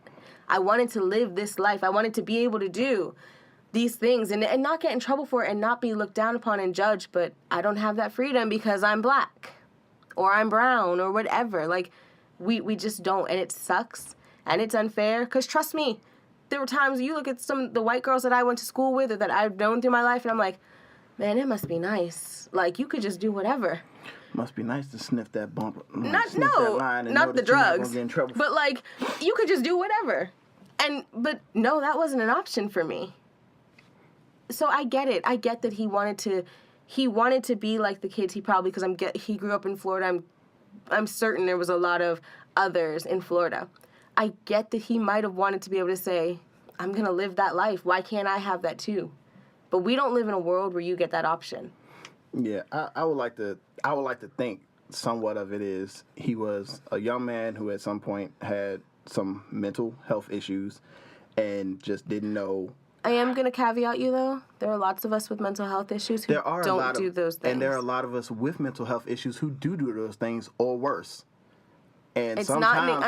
I wanted to live this life. I wanted to be able to do these things and not get in trouble for it and not be looked down upon and judged, but I don't have that freedom because I'm black. Or I'm brown, or whatever. Like, we just don't, and it sucks, and it's unfair, because trust me, there were times you look at some of the white girls that I went to school with, or that I've known through my life, and I'm like, man, it must be nice. Like, you could just do whatever. Must be nice to sniff that bump. Not the drugs, but, like, you could just do whatever. But no, that wasn't an option for me. So I get it. I get that he wanted to be like the kids. He probably, because he grew up in Florida. I'm certain there was a lot of others in Florida. I get that he might have wanted to be able to say, I'm going to live that life. Why can't I have that too? But we don't live in a world where you get that option. Yeah, I would like to think somewhat of it is he was a young man who at some point had some mental health issues and just didn't know. I am going to caveat you, though. There are lots of us with mental health issues who don't do those things. And there are a lot of us with mental health issues who do those things or worse. And it's not an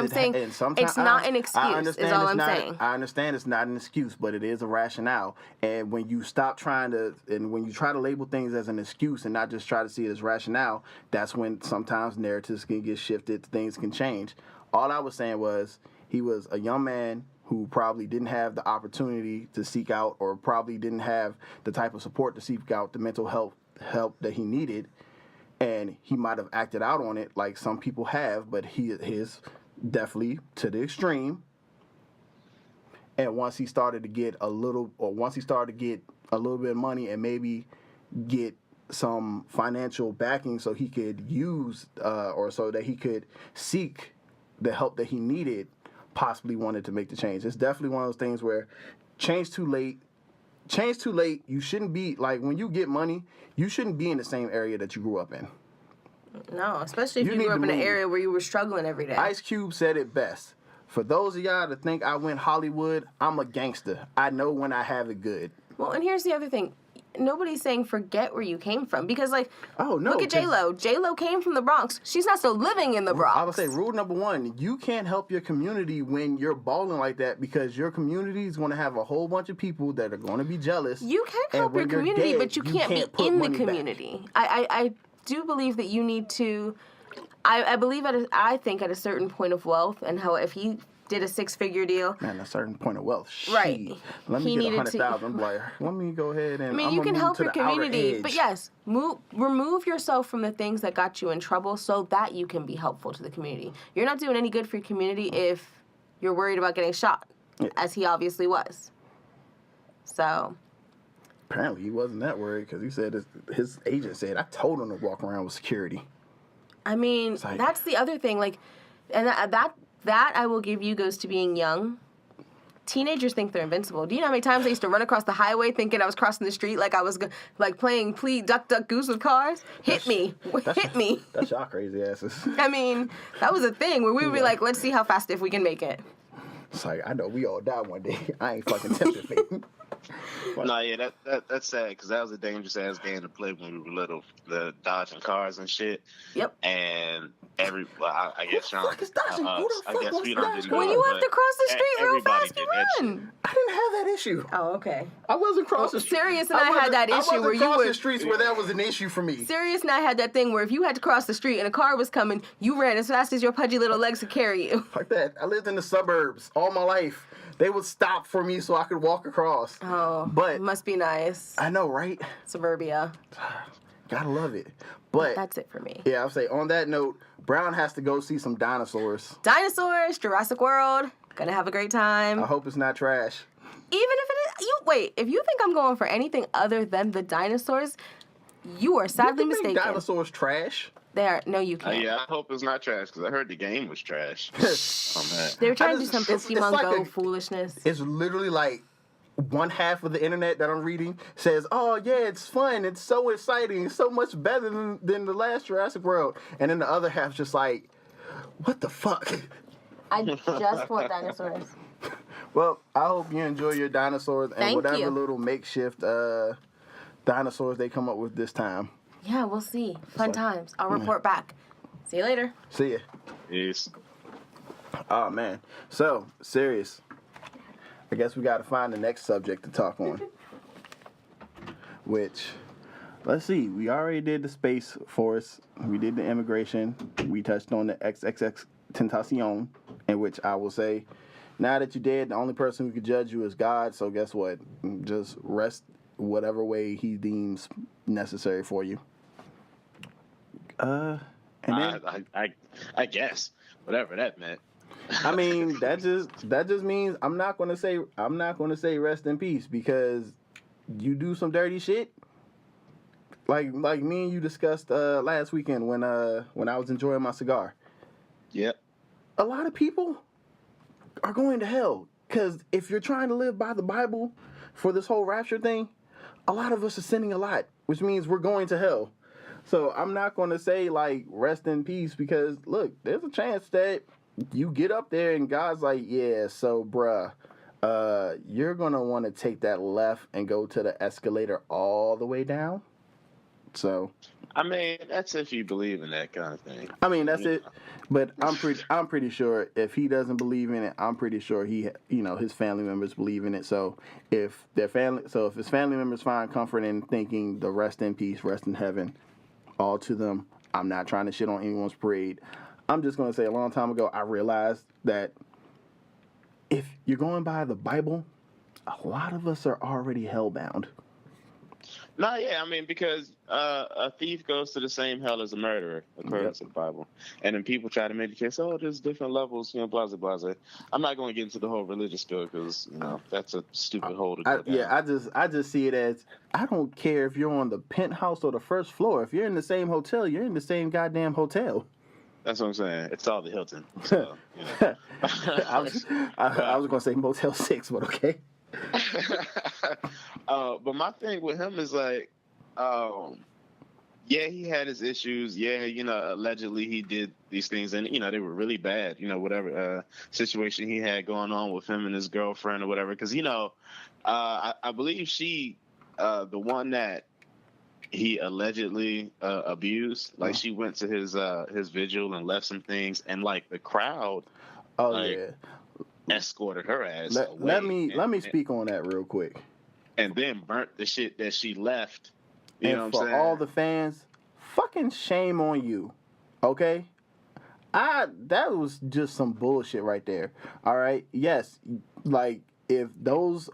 excuse, is all I'm saying. I understand it's not an excuse, but it is a rationale. And when you when you try to label things as an excuse and not just try to see it as rationale, that's when sometimes narratives can get shifted, things can change. All I was saying was he was a young man who probably didn't have the opportunity to seek out or probably didn't have the type of support to seek out the mental health help that he needed. And he might have acted out on it like some people have, but his definitely to the extreme. And once he started to get a little bit of money and maybe get some financial backing so he could use or so that he could seek the help that he needed possibly wanted to make the change. It's definitely one of those things where change too late. You shouldn't be, like, when you get money, you shouldn't be in the same area that you grew up in. No, especially if you need grew up to in an move. area where you were struggling every day. Ice Cube said it best. For those of y'all that think I went Hollywood, I'm a gangster. I know when I have it good. Well, and here's the other thing. Nobody's saying forget where you came from. Because, like, look at 'cause- J-Lo. J-Lo came from the Bronx. She's not still living in the Bronx. I would say rule number one, you can't help your community when you're balling like that because your community is going to have a whole bunch of people that are going to be jealous. You can and help your when you're community, dead, but you can't be put in the money back. community. I do believe that you need to... I believe I think at a certain point of wealth and how if he did a 6-figure deal... Man, a certain point of wealth. Right. Shit. Let me He get needed 100,000. Like, let me go ahead and... I mean, I'm you gonna can move help to your the outer community, edge. but yes, remove yourself from the things that got you in trouble so that you can be helpful to the community. You're not doing any good for your community if you're worried about getting shot, as he obviously was. So... Apparently, he wasn't that worried because he said his agent said, I told him to walk around with security. I mean, Like, that's the other thing. Like, and that I will give you goes to being young. Teenagers think they're invincible. Do you know how many times I used to run across the highway thinking I was crossing the street like I was like playing duck, duck, goose with cars? Hit me. That's y'all crazy asses. I mean, that was a thing where we would be like, let's see how fast if we can make it. It's like, I know we all die one day. I ain't fucking tempted fate. No, yeah, that's sad because that was a dangerous ass game to play when we were little, the dodging cars and shit. Yep. And I guess Sean, fuck is dodging? Who the I fuck guess wants we to don't dodge didn't cars? When know, you have to but cross the street real everybody fast to did that shit. run. I didn't have that issue. Oh, okay. I wasn't crossing streets. Sirius and I had that issue where you crossing would... streets where that was an issue for me. Sirius and I had that thing where if you had to cross the street and a car was coming, you ran as fast as your pudgy little legs could carry you. Like that. I lived in the suburbs all my life. They would stop for me so I could walk across. Oh, but must be nice. I know, right? Suburbia. Gotta love it. But That's it for me. yeah, I'll say on that note, Brown has to go see some dinosaurs. Dinosaurs, Jurassic World. Gonna have a great time. I hope it's not trash. Even if it is, wait. If you think I'm going for anything other than the dinosaurs, you are sadly You can make mistaken. dinosaurs trash. They are. No, you can't. Yeah, I hope it's not trash because I heard the game was trash. On that. They were trying to do just- some it's Pokemon like Go a- foolishness. It's literally like one half of the internet that I'm reading says, oh yeah, it's fun, it's so exciting, it's so much better than the last Jurassic World. And then the other half's just like, what the fuck? I just want dinosaurs. Well, I hope you enjoy your dinosaurs and Thank whatever you. little makeshift dinosaurs they come up with this time. Yeah, we'll see. Fun like- times. I'll report back. See you later. See ya. Yes. Oh man. So, serious. I guess we gotta find the next subject to talk on. Which, let's see, we already did the Space Force, we did the immigration, we touched on the XXX Tentacion, in which I will say, now that you're dead, the only person who can judge you is God, so guess what? Just rest whatever way he deems necessary for you. And then, I guess whatever that meant. I mean, that just means I'm not gonna say rest in peace because you do some dirty shit. Like me and you discussed last weekend when I was enjoying my cigar. Yep. A lot of people are going to hell because if you're trying to live by the Bible for this whole rapture thing, a lot of us are sinning a lot, which means we're going to hell. So I'm not going to say like rest in peace because look, there's a chance that you get up there and God's like, yeah, so bruh, you're going to want to take that left and go to the escalator all the way down. So, I mean, that's if you believe in that kind of thing. I mean, that's it. But I'm pretty sure if he doesn't believe in it, I'm pretty sure his family members believe in it. So if his family members find comfort in thinking the rest in peace, rest in heaven, all to them. I'm not trying to shit on anyone's parade. I'm just going to say a long time ago, I realized that if you're going by the Bible, a lot of us are already hellbound. No, yeah, I mean, because a thief goes to the same hell as a murderer, according to the Bible. And then people try to make the case, oh, there's different levels, blah, blah, blah. I'm not going to get into the whole religious spiel because, that's a stupid hole to go down. Yeah, I just see it as, I don't care if you're on the penthouse or the first floor. If you're in the same hotel, you're in the same goddamn hotel. That's what I'm saying. It's all the Hilton. So, you know. I was gonna say Motel 6, but okay. But my thing with him is like, yeah, he had his issues. Yeah, you know, allegedly he did these things, and you know they were really bad. You know, whatever situation he had going on with him and his girlfriend or whatever. Because you know, I believe she, the one that he allegedly abused, like she went to his vigil and left some things, and like the crowd, Oh like, yeah. escorted her ass Let away. let me speak on that real quick. And then burnt the shit that she left. You know And what I'm for saying? all the fans, fucking shame on you. Okay? That was just some bullshit right there. All right? Yes, like if those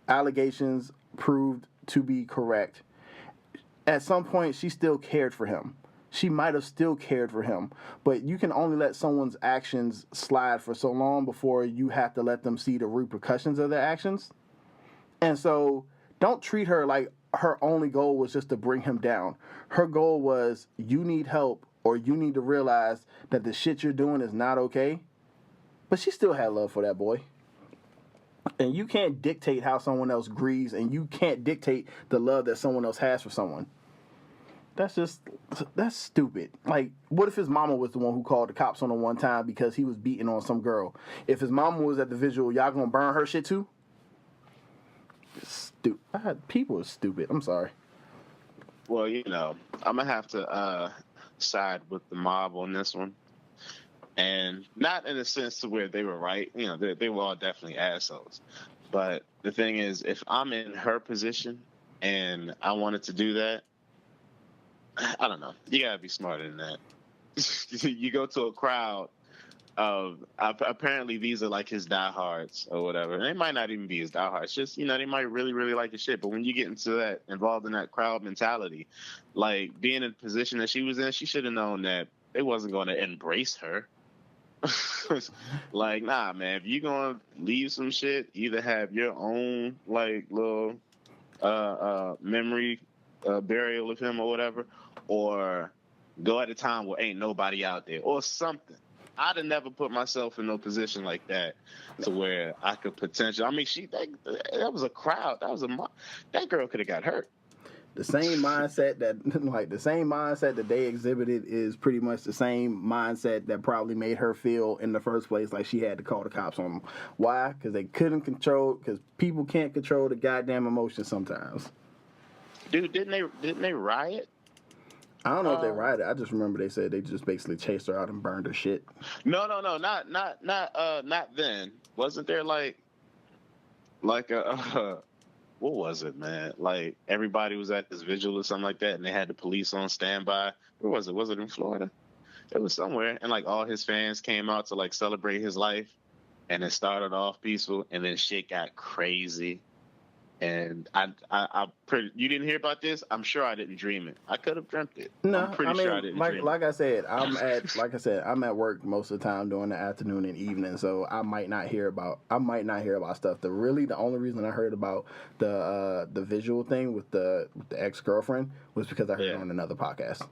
allegations proved to be correct, at some point she still cared for him. She might have still cared for him, but you can only let someone's actions slide for so long before you have to let them see the repercussions of their actions. And so don't treat her like her only goal was just to bring him down. Her goal was you need help or you need to realize that the shit you're doing is not okay. But she still had love for that boy. And you can't dictate how someone else grieves, and you can't dictate the love that someone else has for someone. That's stupid. Like, what if his mama was the one who called the cops on him one time because he was beating on some girl? If his mama was at the visual, y'all gonna burn her shit too? Stupid. People are stupid. I'm sorry. Well, you know, I'm gonna have to side with the mob on this one, and not in a sense to where they were right. You know, they were all definitely assholes. But the thing is, if I'm in her position and I wanted to do that, I don't know. You gotta be smarter than that. You go to a crowd of apparently these are like his diehards or whatever. And they might not even be his diehards. Just, you know, they might really, really like his shit. But when you get into that, involved in that crowd mentality, like being in the position that she was in, she should have known that they wasn't going to embrace her. Like, nah, man, if you're going to leave some shit, either have your own like little memory burial of him or whatever, or go at a time where ain't nobody out there or something. I'd have never put myself in no position like that to where I could potentially. I mean, that was a crowd. That girl could have got hurt. The same mindset that they exhibited is pretty much the same mindset that probably made her feel in the first place like she had to call the cops on them. Why? Because they couldn't control. Because people can't control the goddamn emotions sometimes. Dude, didn't they riot? I don't know if they rioted. I just remember they said they just basically chased her out and burned her shit. No, not then. Wasn't there like a what was it, man? Like everybody was at this vigil or something like that, and they had the police on standby. Where was it? Was it in Florida? It was somewhere, and like all his fans came out to like celebrate his life, and it started off peaceful, and then shit got crazy. And you didn't hear about this? I'm sure I didn't dream it. I could have dreamt it. No, I'm pretty sure I didn't dream it. Like I said, I'm at work most of the time during the afternoon and evening, so I might not hear about stuff. The only reason I heard about the visual thing with the ex-girlfriend was because I heard it on another podcast.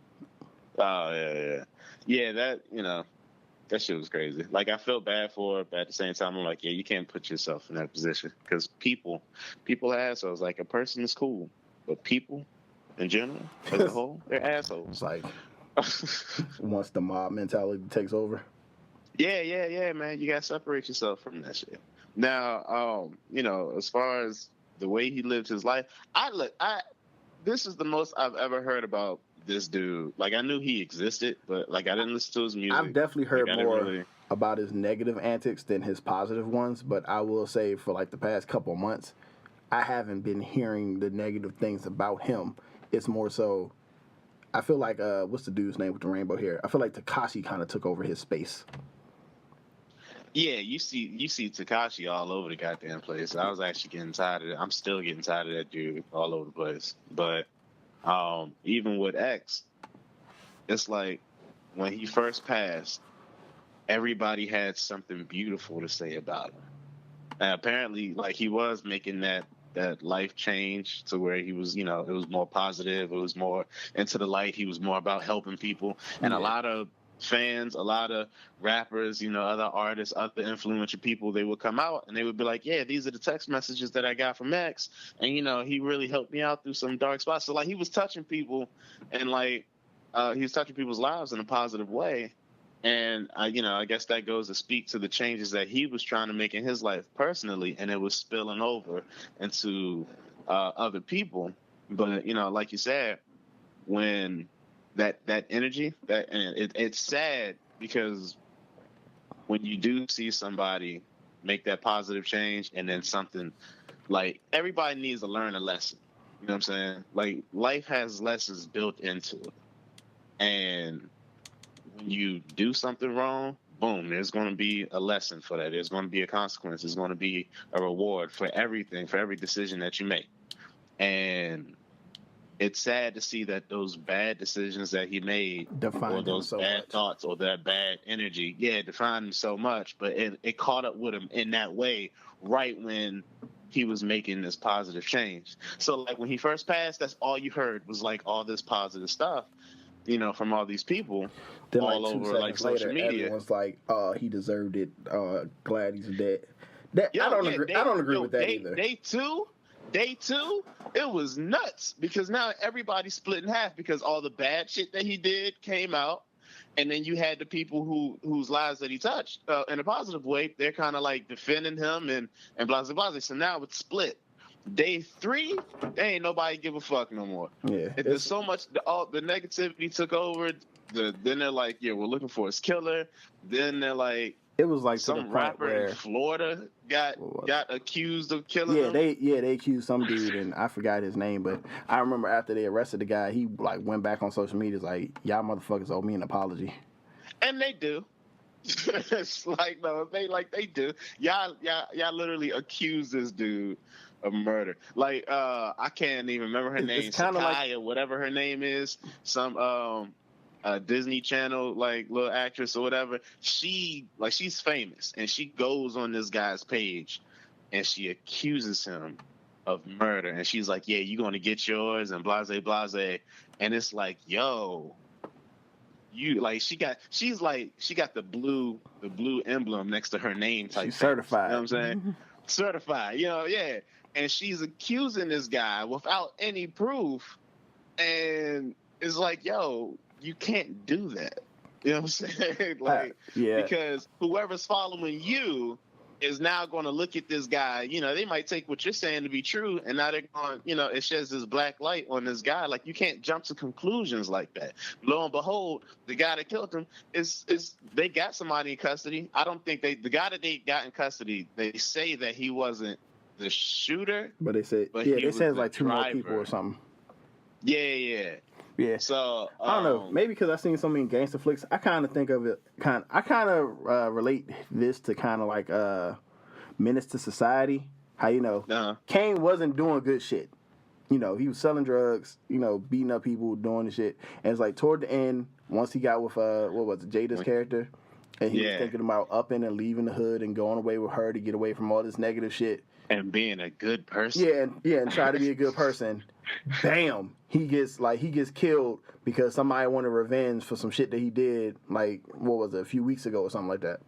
Oh yeah. That, you know, that shit was crazy. Like, I felt bad for her, but at the same time, I'm like, yeah, you can't put yourself in that position because people are assholes. Like, a person is cool, but people in general, as a whole, they're assholes. It's like once the mob mentality takes over. Yeah, man, you gotta separate yourself from that shit. Now, you know, as far as the way he lived his life, this is the most I've ever heard about this dude. Like, I knew he existed, but like I didn't listen to his music. I've definitely heard more about his negative antics than his positive ones, but I will say for like the past couple of months, I haven't been hearing the negative things about him. It's more so, I feel like, what's the dude's name with the rainbow hair? I feel like Tekashi kind of took over his space. Yeah, you see Tekashi all over the goddamn place. I was actually getting tired of it. I'm still getting tired of that dude all over the place. But even with X, it's like when he first passed, everybody had something beautiful to say about him. And apparently, like, he was making that life change to where he was, you know, it was more positive. It was more into the light. He was more about helping people. And a lot of fans, a lot of rappers, other artists, other influential people, they would come out and they would be like, yeah, these are the text messages that I got from X. And, he really helped me out through some dark spots. So, like, he was touching people and, like, he was touching people's lives in a positive way. And, I guess that goes to speak to the changes that he was trying to make in his life personally. And it was spilling over into other people. But, like you said, when that energy, and it's sad because when you do see somebody make that positive change and then something, like, everybody needs to learn a lesson. You know what I'm saying? Like, life has lessons built into it. And when you do something wrong, boom, there's going to be a lesson for that. There's going to be a consequence. There's going to be a reward for everything, for every decision that you make. And it's sad to see that those bad decisions that he made, or those bad thoughts, or that bad energy, defined him so much. But it caught up with him in that way right when he was making this positive change. So, like, when he first passed, that's all you heard was, like, all this positive stuff, from all these people, then, all like, over, like, social media. Everyone's like, "Oh, he deserved it. Glad he's dead." I don't agree with that either. Day two, it was nuts because now everybody's split in half because all the bad shit that he did came out, and then you had the people whose lives that he touched in a positive way. They're kind of like defending him and blah blah blah. So now it's split. Day 3, there ain't nobody give a fuck no more. Yeah, there's so much. The negativity took over. Then they're like, yeah, we're looking for his killer. Then they're like, it was like some rapper in Florida got accused of killing him. They accused some dude, and I forgot his name, but I remember after they arrested the guy, he, like, went back on social media, like, y'all motherfuckers owe me an apology. And they do. It's like, no, they do. Y'all literally accused this dude of murder. Like, I can't even remember her name, Sakai, or whatever her name is. Some Disney Channel, like, little actress or whatever. She's famous, and she goes on this guy's page and she accuses him of murder, and she's like, yeah, you're gonna get yours, and blase blase. And it's like, yo, you, like, she got the blue emblem next to her name type. She's certified. You know what I'm saying? Certified, yeah. And she's accusing this guy without any proof, and it's like, yo, you can't do that. You know what I'm saying? Like, because whoever's following you is now going to look at this guy. They might take what you're saying to be true, and now they're going, it sheds this black light on this guy. Like, you can't jump to conclusions like that. Lo and behold, the guy that killed him they got somebody in custody. I don't think the guy that they got in custody, they say that he wasn't the shooter, but they said, they said it's like 2 more people or something. Yeah. So I don't know. Maybe because I've seen so many gangster flicks, I kind of think of it. I kind of relate this to kind of like Menace to Society. How Kane wasn't doing good shit. He was selling drugs. Beating up people, doing the shit. And it's like toward the end, once he got with what was it, Jada's character, and he was thinking about upping and leaving the hood and going away with her to get away from all this negative shit. And being a good person. Yeah, and try to be a good person. Bam! He gets killed because somebody wanted revenge for some shit that he did, like, what was it, a few weeks ago or something like that.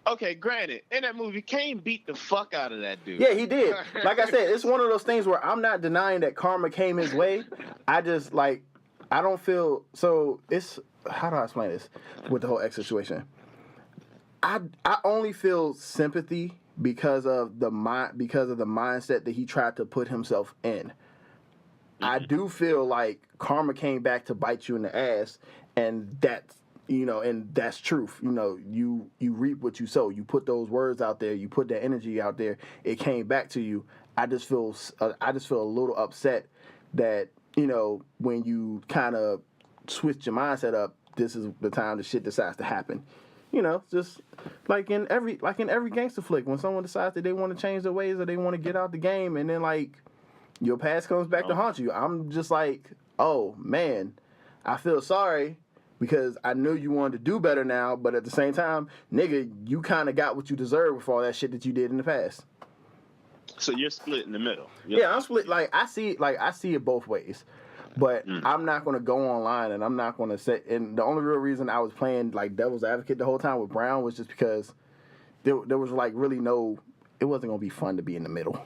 Okay, granted, in that movie, Kane beat the fuck out of that dude. Yeah, he did. Like I said, it's one of those things where I'm not denying that karma came his way. I just, like, I don't feel, so it's, how do I explain this with the whole X situation? I only feel sympathy because of the mindset that he tried to put himself in. I do feel like karma came back to bite you in the ass, and that's truth. You reap what you sow. You put those words out there. You put that energy out there. It came back to you. I just feel a little upset that when you kind of switch your mindset up, this is the time the shit decides to happen. Just like in every gangster flick, when someone decides that they want to change their ways or they want to get out the game, and then, like, your past comes back to haunt you. I'm just like, oh man, I feel sorry because I knew you wanted to do better now, but at the same time, nigga, you kind of got what you deserve for all that shit that you did in the past. So you're split in the middle. Yeah, I'm split. Like, I see it both ways. But I'm not going to go online and I'm not going to say. And the only real reason I was playing like devil's advocate the whole time with Brown was just because there was like really no. It wasn't going to be fun to be in the middle.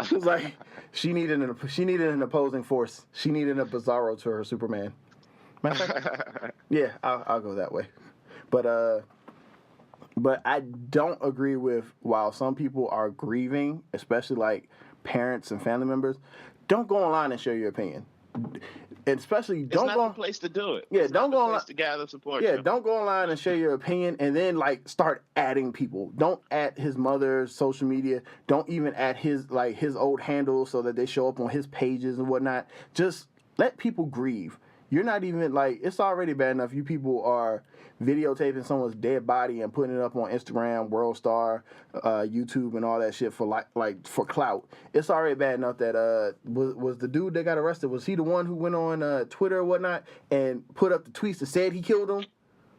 It was like she needed an opposing force. She needed a Bizarro to her Superman. Matter of fact, yeah, I'll go that way. But I don't agree with while some people are grieving, especially like parents and family members. Don't go online and share your opinion. And especially don't it's go. not the place to do it. Yeah, it's don't not go the place online to gather support. Yeah, don't go online and share your opinion and then like start adding people. Don't add his mother's social media. Don't even add his old handles so that they show up on his pages and whatnot. Just let people grieve. You're not even like it's already bad enough. You people are videotaping someone's dead body and putting it up on Instagram, World Star, YouTube, and all that shit for like for clout. It's already bad enough that was the dude that got arrested. Was he the one who went on Twitter or whatnot and put up the tweets that said he killed him?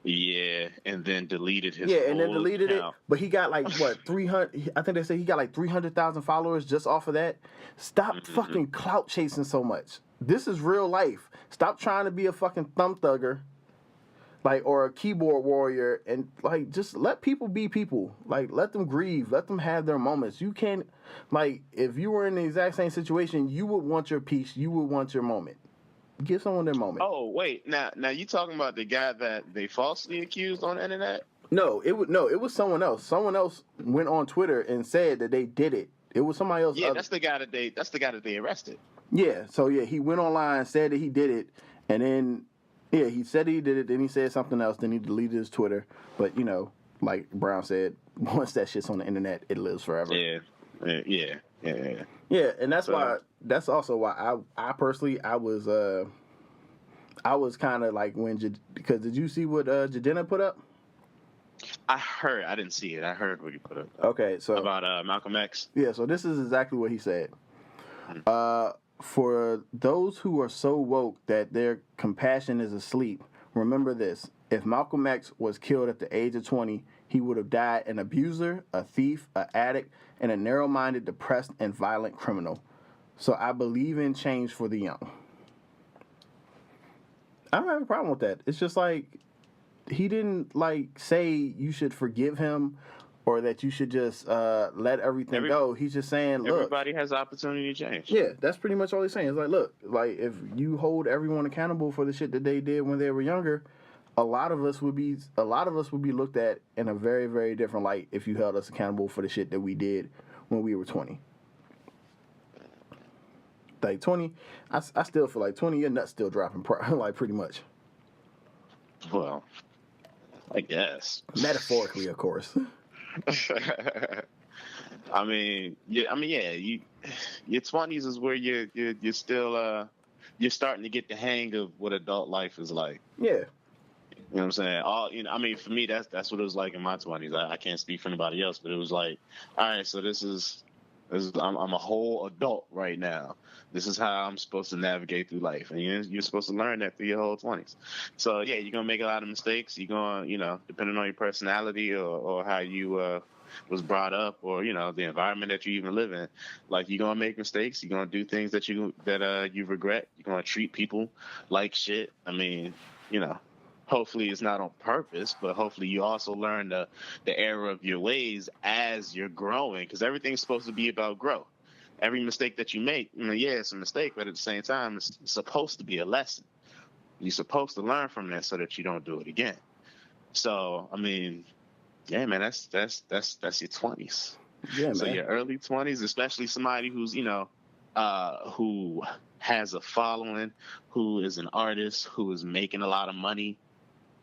Yeah, and then deleted his. Yeah, and then deleted account. it. But he got like what 300? I think they said he got like 300,000 followers just off of that. Stop fucking clout chasing so much. This is real life. Stop trying to be a fucking thumb thugger, like or a keyboard warrior, and like just let people be people. Like let them grieve. Let them have their moments. You can't like if you were in the exact same situation, you would want your peace. You would want your moment. Give someone their moment. Oh wait, now you talking about the guy that they falsely accused on the internet? No, it was someone else. Someone else went on Twitter and said that they did it. It was somebody else. Yeah, that's the guy that they arrested. Yeah, so yeah, he went online, said that he did it, and then yeah, he said he did it. Then he said something else. Then he deleted his Twitter. But you know, like Brown said, once that shit's on the internet, it lives forever. Yeah. Yeah, and that's why. That's also why I personally I was kind of like because did you see what Jadena put up? I heard. I didn't see it. I heard what he put up. Okay, so about Malcolm X. Yeah, so this is exactly what he said. For those who are so woke that their compassion is asleep, remember this. If Malcolm X was killed at the age of 20, he would have died an abuser, a thief, an addict, and a narrow-minded, depressed, and violent criminal. So I believe in change for the young. I don't have a problem with that. It's just like he didn't like say you should forgive him or that you should just let everything go. He's just saying, look. Everybody has the opportunity to change. Yeah, that's pretty much all he's saying. It's like, look, like if you hold everyone accountable for the shit that they did when they were younger, a lot of us would be looked at in a very, very different light if you held us accountable for the shit that we did when we were 20. Like 20, I still feel like 20, your nuts still dropping, like pretty much. Well, I guess. Metaphorically, of course. I mean, yeah. Your 20s is where you're still you're starting to get the hang of what adult life is like. Yeah. You know what I'm saying? I mean, for me, that's what it was like in my 20s. I can't speak for anybody else, but it was like, all right, so I'm a whole adult right now. This is how I'm supposed to navigate through life, and you're supposed to learn that through your whole 20s. So yeah, you're gonna make a lot of mistakes. You're gonna, depending on your personality or how you was brought up, or the environment that you even live in, like you're gonna make mistakes. You're gonna do things that you regret. You're gonna treat people like shit. I mean, hopefully it's not on purpose, but hopefully you also learn the error of your ways as you're growing, because everything's supposed to be about growth. Every mistake that you make, yeah, it's a mistake, but at the same time, it's supposed to be a lesson. You're supposed to learn from that so that you don't do it again. So, I mean, yeah, man, that's your 20s. Yeah, so man. Your early 20s, especially somebody who's, who has a following, who is an artist, who is making a lot of money.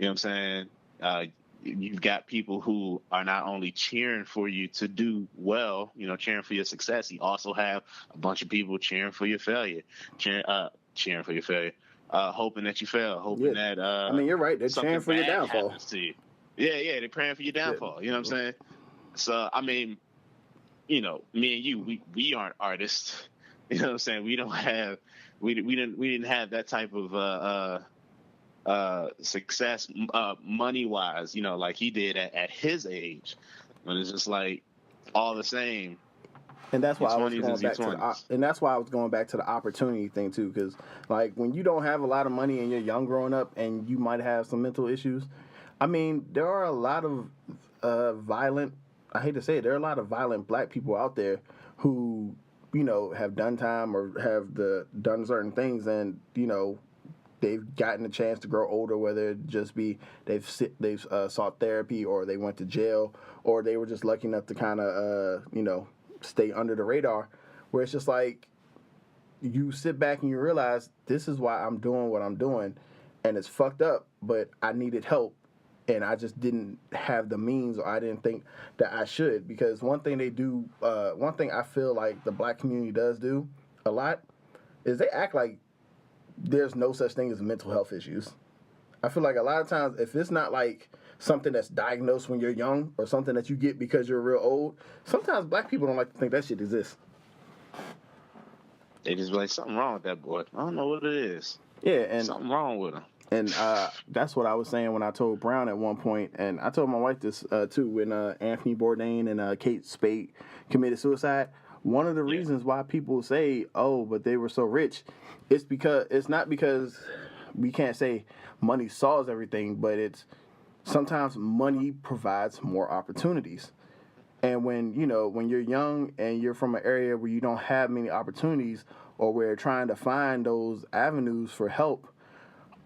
You know what I'm saying? You've got people who are not only cheering for you to do well, cheering for your success. You also have a bunch of people cheering for your failure, cheering for your failure, hoping that you fail, hoping that. I mean, you're right. They're cheering for your downfall. To you. Yeah, they're praying for your downfall. Yeah. You know what I'm saying? So, I mean, me and you, we aren't artists. You know what I'm saying? We don't have, we didn't have that type of success money wise, like he did at his age. But it's just like all the same, And that's Your why I was 20s going is your back to the 20s. and that's why I was going back to the opportunity thing too, because like when you don't have a lot of money and you're young growing up and you might have some mental issues. I mean, there are a lot of violent. I hate to say it, there are a lot of violent black people out there who have done time or have done certain things, and they've gotten a chance to grow older, whether it just be they've sought therapy or they went to jail or they were just lucky enough to kind of stay under the radar, where it's just like you sit back and you realize this is why I'm doing what I'm doing, and it's fucked up, but I needed help and I just didn't have the means, or I didn't think that I should. Because one thing I feel like the black community does do a lot is they act like there's no such thing as mental health issues. I feel like a lot of times, if it's not like something that's diagnosed when you're young or something that you get because you're real old, sometimes black people don't like to think that shit exists. They just be like, something wrong with that boy. I don't know what it is. Yeah, and something wrong with him. And that's what I was saying when I told Brown at one point, and I told my wife this too, when Anthony Bourdain and Kate Spade committed suicide. One of the reasons why people say, "Oh, but they were so rich," it's not because we can't say money solves everything, but it's sometimes money provides more opportunities. And when you're young and you're from an area where you don't have many opportunities, or where trying to find those avenues for help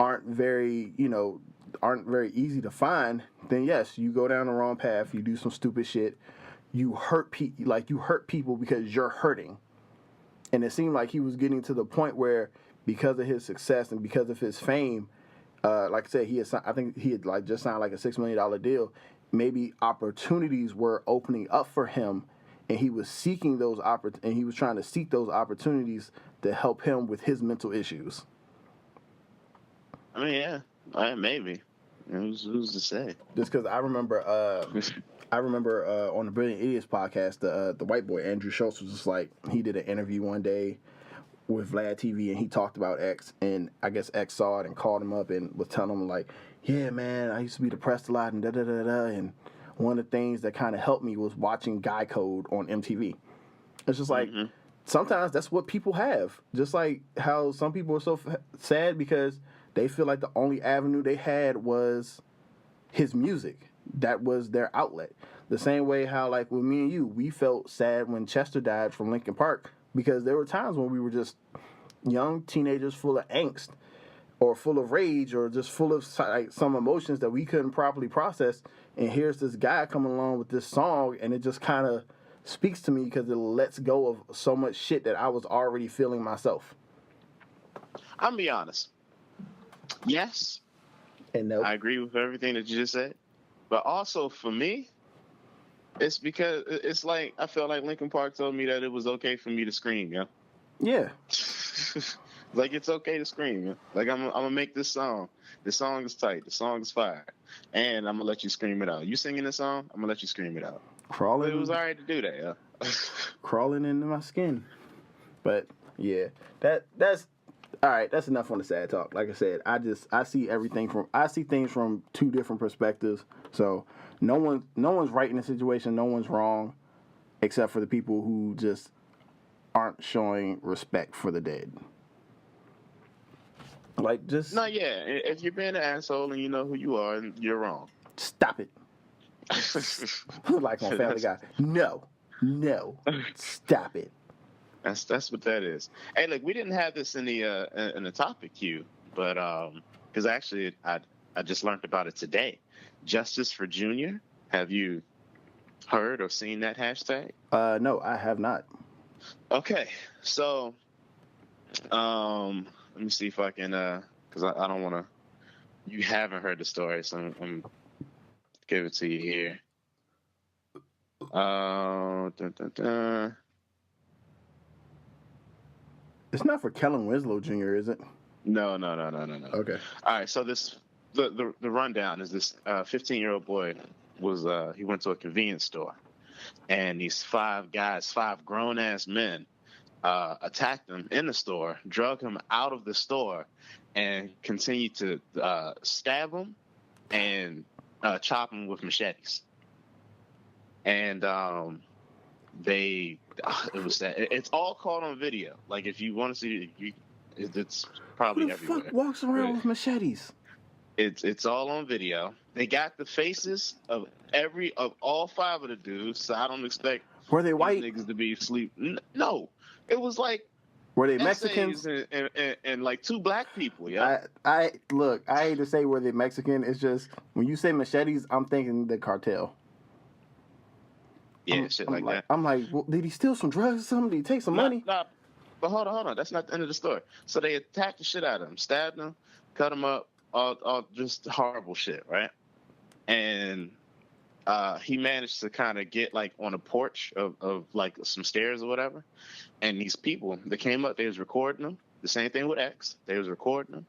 aren't very easy to find, then yes, you go down the wrong path, you do some stupid shit, you hurt people because you're hurting. And it seemed like he was getting to the point where, because of his success and because of his fame, like I said, I think he had like just signed like a $6 million deal. Maybe opportunities were opening up for him, and he was seeking and he was trying to seek those opportunities to help him with his mental issues. I mean, yeah, maybe. Who's to say? Just because I remember on the Brilliant Idiots podcast, the white boy Andrew Schultz was just like, he did an interview one day with Vlad TV, and he talked about X, and I guess X saw it and called him up and was telling him like, yeah, man, I used to be depressed a lot and da-da-da-da, and one of the things that kind of helped me was watching Guy Code on MTV. It's just like, sometimes that's what people have. Just like how some people are so sad because they feel like the only avenue they had was his music. That was their outlet. The same way how, like, with me and you, we felt sad when Chester died from Linkin Park, because there were times when we were just young teenagers full of angst or full of rage or just full of like some emotions that we couldn't properly process. And here's this guy coming along with this song, and it just kind of speaks to me because it lets go of so much shit that I was already feeling myself. I'm gonna be honest. Yes, and no, I agree with everything that you just said. But also for me, it's because it's like I felt like Linkin Park told me that it was okay for me to scream. Yeah. Like, it's okay to scream. Like, I'm gonna make this song. This song is tight. The song is fire, and I'm gonna let you scream it out. You singing this song, I'm gonna let you scream it out. Crawling. But it was alright to do that. Crawling into my skin. But yeah, that's all right. That's enough on the sad talk. Like I said, I see things from two different perspectives. So no one's right in the situation. No one's wrong, except for the people who just aren't showing respect for the dead. Like, just no, yeah. If you're being an asshole and you know who you are, you're wrong. Stop it. Like on Family Guy. No, stop it. That's what that is. Hey, look, we didn't have this in the topic queue, but because actually I just learned about it today. Justice for Junior. Have you heard or seen that hashtag? No, I have not. Okay, so let me see if I can, because I don't want to. You haven't heard the story, so I'm give it to you here. Dun, dun, dun. It's not for Kellen Winslow Jr., is it? No. Okay. All right, so the rundown is this 15-year-old boy he went to a convenience store, and these five grown-ass men attacked him in the store, drug him out of the store, and continued to stab him and chop him with machetes. And it was that. It's all caught on video. Like if you want to see it, it's probably Who the everywhere. fuck walks around with machetes? It's all on video. They got the faces of all 5 of the dudes, so I don't expect Were they these white? niggas to be asleep. No, it was like Were they essays Mexicans? and like 2 black people. Yeah, I look. I hate to say were they Mexican. It's just when you say machetes, I'm thinking the cartel. yeah, shit like that. I'm like, well, did he steal some drugs or something? Did he take some money? Nah, but hold on. That's not the end of the story. So they attacked the shit out of him, stabbed him, cut him up, all just horrible shit, right? And he managed to kind of get like on a porch of like some stairs or whatever. And these people that came up, they was recording them. The same thing with X. They was recording them,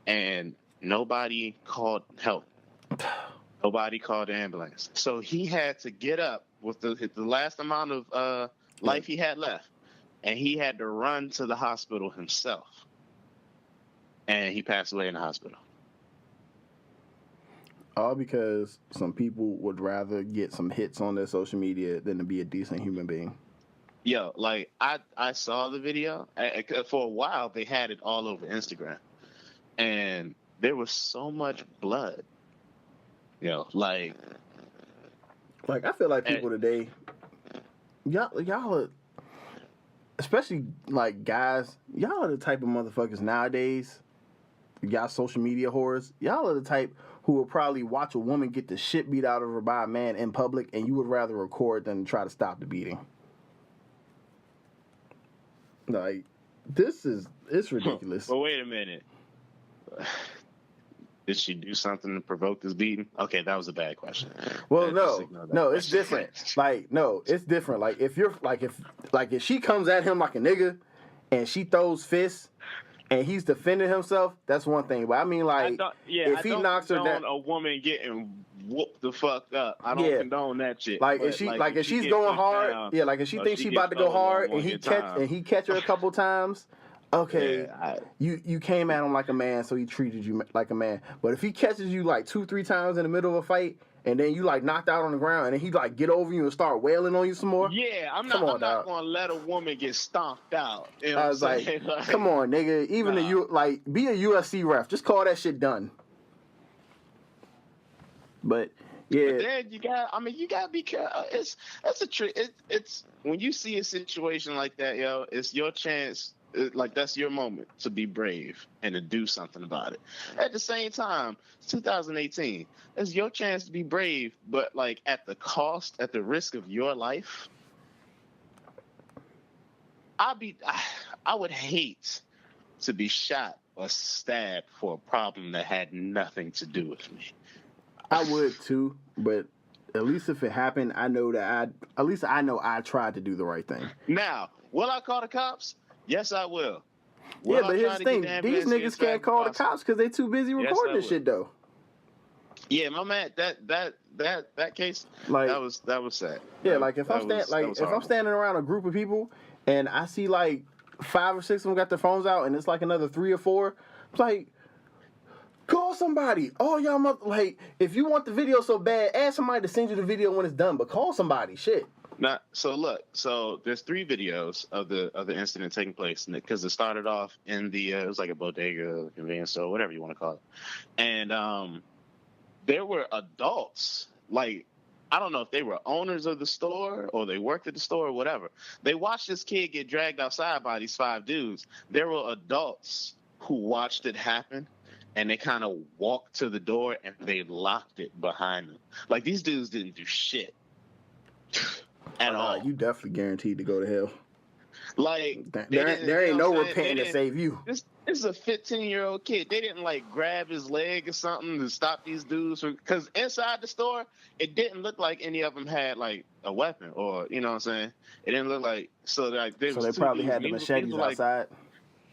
and nobody called help. Nobody called the ambulance. So he had to get up with the last amount of life he had left, and he had to run to the hospital himself. And he passed away in the hospital. All because some people would rather get some hits on their social media than to be a decent human being. Yo, like I saw the video. For a while, they had it all over Instagram, and there was so much blood. Yo, like I feel like people today, y'all are, especially like guys, y'all are the type of motherfuckers nowadays. Y'all social media whores. Y'all are the type who will probably watch a woman get the shit beat out of her by a man in public, and you would rather record than try to stop the beating. Like, it's ridiculous. But wait a minute. Did she do something to provoke this beating? Okay, that was a bad question. Well, no, it's different. It's different. Like if she comes at him like a nigga, and she throws fists, and he's defending himself, that's one thing. But I mean, like, if he knocks her down, a woman getting whooped the fuck up. I don't condone that shit. Like if she's going hard, like if she thinks she about to go hard, and he catch her a couple times. Okay, you came at him like a man, so he treated you like a man. But if he catches you like 2-3 times in the middle of a fight, and then you like knocked out on the ground, and then he like get over you and start wailing on you some more. Yeah, I'm not gonna let a woman get stomped out. You know I was like, come on, nigga. Even be a UFC ref. Just call that shit done. But yeah, but then you gotta be careful. It's a trick. It's when you see a situation like that, yo, it's your chance. That's your moment to be brave and to do something about it. At the same time, it's 2018. It's your chance to be brave, but like at the risk of your life. I would hate to be shot or stabbed for a problem that had nothing to do with me. I would too, but at least if it happened, I know I tried to do the right thing. Now, will I call the cops? Yes, I will. Yeah, but here's the thing: these niggas can't call the cops because they too busy recording this shit, though. Yeah, my man, that case, like that was sad. Yeah, like if I'm standing around a group of people and I see like 5 or 6 of them got their phones out and it's like another 3 or 4, it's like, call somebody. Oh, y'all if you want the video so bad, ask somebody to send you the video when it's done. But call somebody. Shit. So there's 3 videos of the incident taking place because it started off in it was like a bodega, convenience store, whatever you want to call it, and there were adults, like I don't know if they were owners of the store or they worked at the store or whatever. They watched this kid get dragged outside by these 5 dudes. There were adults who watched it happen. And they kind of walked to the door and they locked it behind them. Like these dudes didn't do shit. At all. You definitely guaranteed to go to hell. Like there ain't no repenting to save you. This is a 15-year-old kid. They didn't like grab his leg or something to stop these dudes from, because inside the store it didn't look like any of them had like a weapon or you know what I'm saying. It didn't look like they probably had the machetes outside.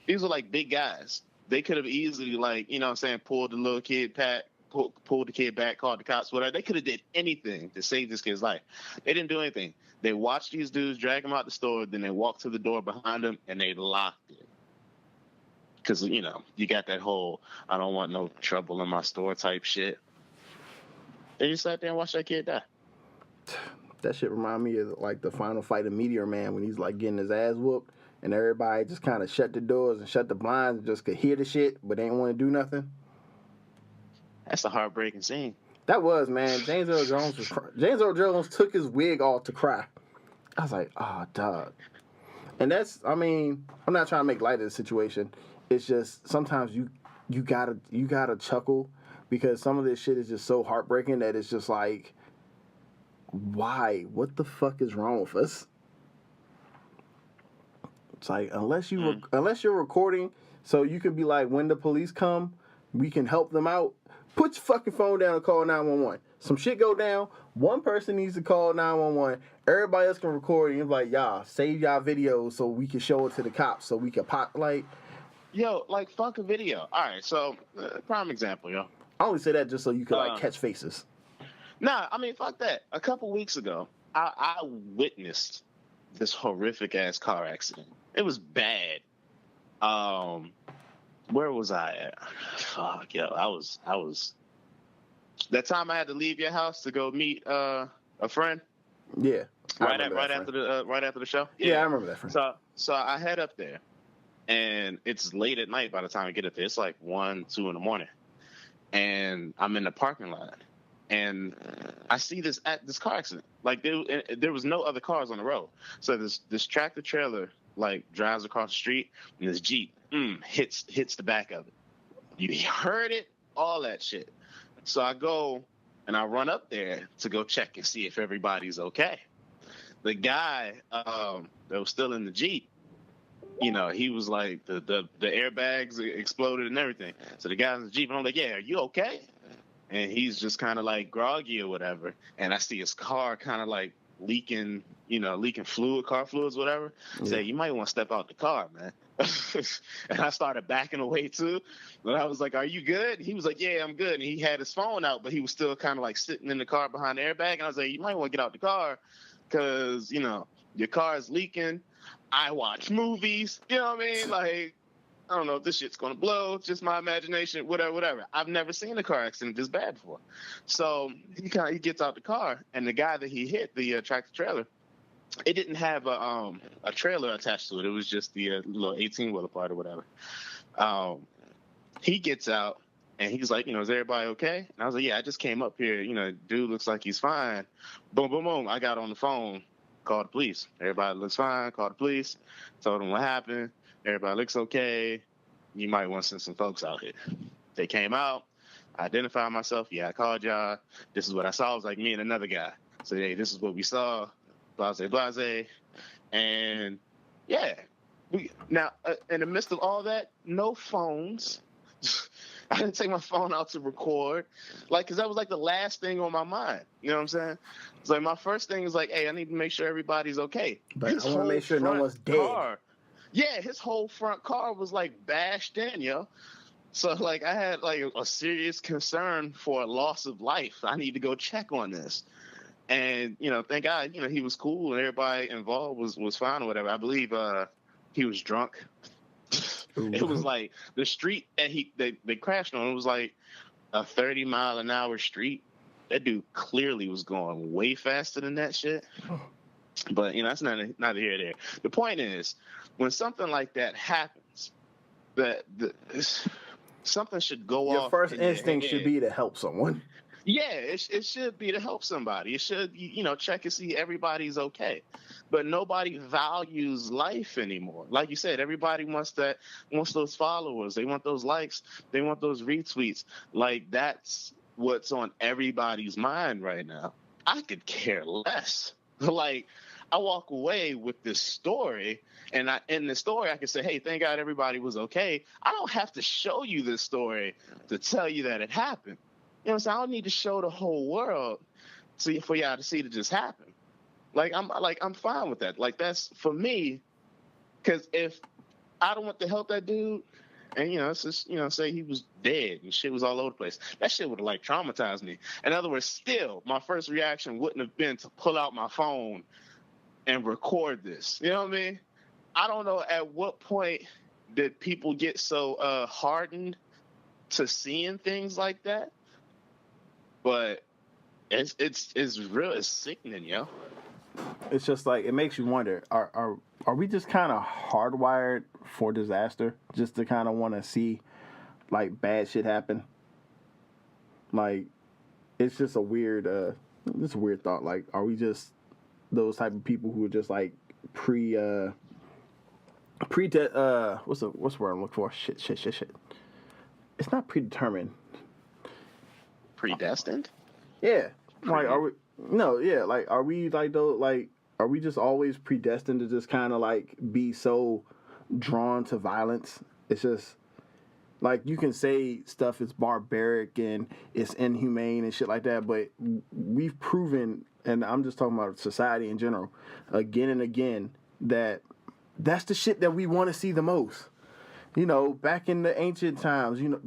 These were like big guys. They could have easily like you know what I'm saying pulled the little kid back. Pulled the kid back, called the cops, whatever. They could have did anything to save this kid's life. They didn't do anything. They watched these dudes drag him out the store, then they walked to the door behind them, and they locked it. Because, you know, you got that whole, I don't want no trouble in my store type shit. They just sat there and watched that kid die. That shit remind me of like the final fight of Meteor Man when he's like getting his ass whooped and everybody just kind of shut the doors and shut the blinds and just could hear the shit but they didn't want to do nothing. That's a heartbreaking scene. That was, man. James Earl Jones was James Earl Jones took his wig off to cry. I was like, oh, dog. And that's, I mean, I'm not trying to make light of the situation. It's just sometimes you gotta chuckle because some of this shit is just so heartbreaking that it's just like, why? What the fuck is wrong with us? It's like unless you're recording, so you can be like, when the police come, we can help them out. Put your fucking phone down and call 911. Some shit go down. One person needs to call 911. Everybody else can record. And it's like, y'all save y'all videos so we can show it to the cops so we can pop like. Yo, like fuck a video. All right, so prime example, yo. I only say that just so you can like catch faces. Nah, I mean fuck that. A couple weeks ago, I witnessed this horrific ass car accident. It was bad. Where was I at? Fuck, yo, I was. That time I had to leave your house to go meet a friend. Yeah. Right after the show. Yeah, I remember that friend. So I head up there, and it's late at night by the time I get up there. It's like 1, 2 in the morning, and I'm in the parking lot, and I see this car accident. Like there was no other cars on the road. So this tractor trailer like drives across the street, and this Jeep hits the back of it. You heard it, all that shit. So I go and I run up there to go check and see if everybody's okay. The guy that was still in the Jeep, you know, he was like the airbags exploded and everything. So the guy's in the Jeep and I'm like, yeah, are you okay? And he's just kind of like groggy or whatever. And I see his car kind of like leaking fluid, car fluids, whatever. Yeah. Say, you might want to step out the car, man. And I started backing away too. But I was like, are you good? He was like, yeah, I'm good. And he had his phone out, but he was still kind of like sitting in the car behind the airbag. And I was like, you might want to get out the car because, you know, your car is leaking. I watch movies. You know what I mean? Like, I don't know if this shit's going to blow. It's just my imagination, whatever. I've never seen a car accident this bad before. So he gets out the car, and the guy that he hit, the tractor trailer, it didn't have a trailer attached to it. It was just the little 18-wheeler part or whatever. He gets out, and he's like, you know, is everybody okay? And I was like, yeah, I just came up here. You know, dude looks like he's fine. Boom, boom, boom. I got on the phone, called the police. Everybody looks fine, called the police, told them what happened. Everybody looks okay. You might want to send some folks out here. They came out. I identified myself. Yeah, I called y'all. This is what I saw. It was like me and another guy. So, hey, this is what we saw. Blase. And, yeah. Now, in the midst of all that, no phones. I didn't take my phone out to record. Like, because that was, like, the last thing on my mind. You know what I'm saying? It's like my first thing is, like, hey, I need to make sure everybody's okay. But I want to make sure no one's dead. Yeah, his whole front car was, like, bashed in, yo. So, like, I had, like, a serious concern for a loss of life. I need to go check on this. And, you know, thank God, you know, he was cool and everybody involved was fine or whatever. I believe he was drunk. It was, like, the street that they crashed on, it was, like, a 30-mile-an-hour street. That dude clearly was going way faster than that shit. But, you know, that's neither here nor there. The point is, when something like that happens, something should go off. Your first instinct should be to help someone. Yeah, it should be to help somebody. It should, you know, check and see everybody's okay. But nobody values life anymore. Like you said, everybody wants those followers. They want those likes. They want those retweets. Like, that's what's on everybody's mind right now. I could care less. Like, I walk away with this story, and in the story, I can say, hey, thank God everybody was okay. I don't have to show you this story to tell you that it happened. You know what I'm saying? I don't need to show the whole world for y'all to see it just happen. I'm fine with that. Like, that's for me, because if I don't want to help that dude, and, you know, it's just, you know, say he was dead and shit was all over the place, that shit would have, like, traumatized me. In other words, still, my first reaction wouldn't have been to pull out my phone and record this. You know what I mean? I don't know at what point did people get so hardened to seeing things like that, but It's real. It's sickening, yo. It's just like it makes you wonder: are we just kind of hardwired for disaster, just to kind of want to see like bad shit happen? Like, it's just a weird, it's a weird thought. Like, are we just those type of people who are just like what's the word I'm looking for? Shit. It's not predetermined. Predestined? Yeah. Like, are we? No, yeah. Like, are we like those? Like, are we just always predestined to just kind of like be so drawn to violence? It's just like you can say stuff is barbaric and it's inhumane and shit like that, but we've proven, and I'm just talking about society in general, again and again, that that's the shit that we want to see the most. You know, back in the ancient times, you know,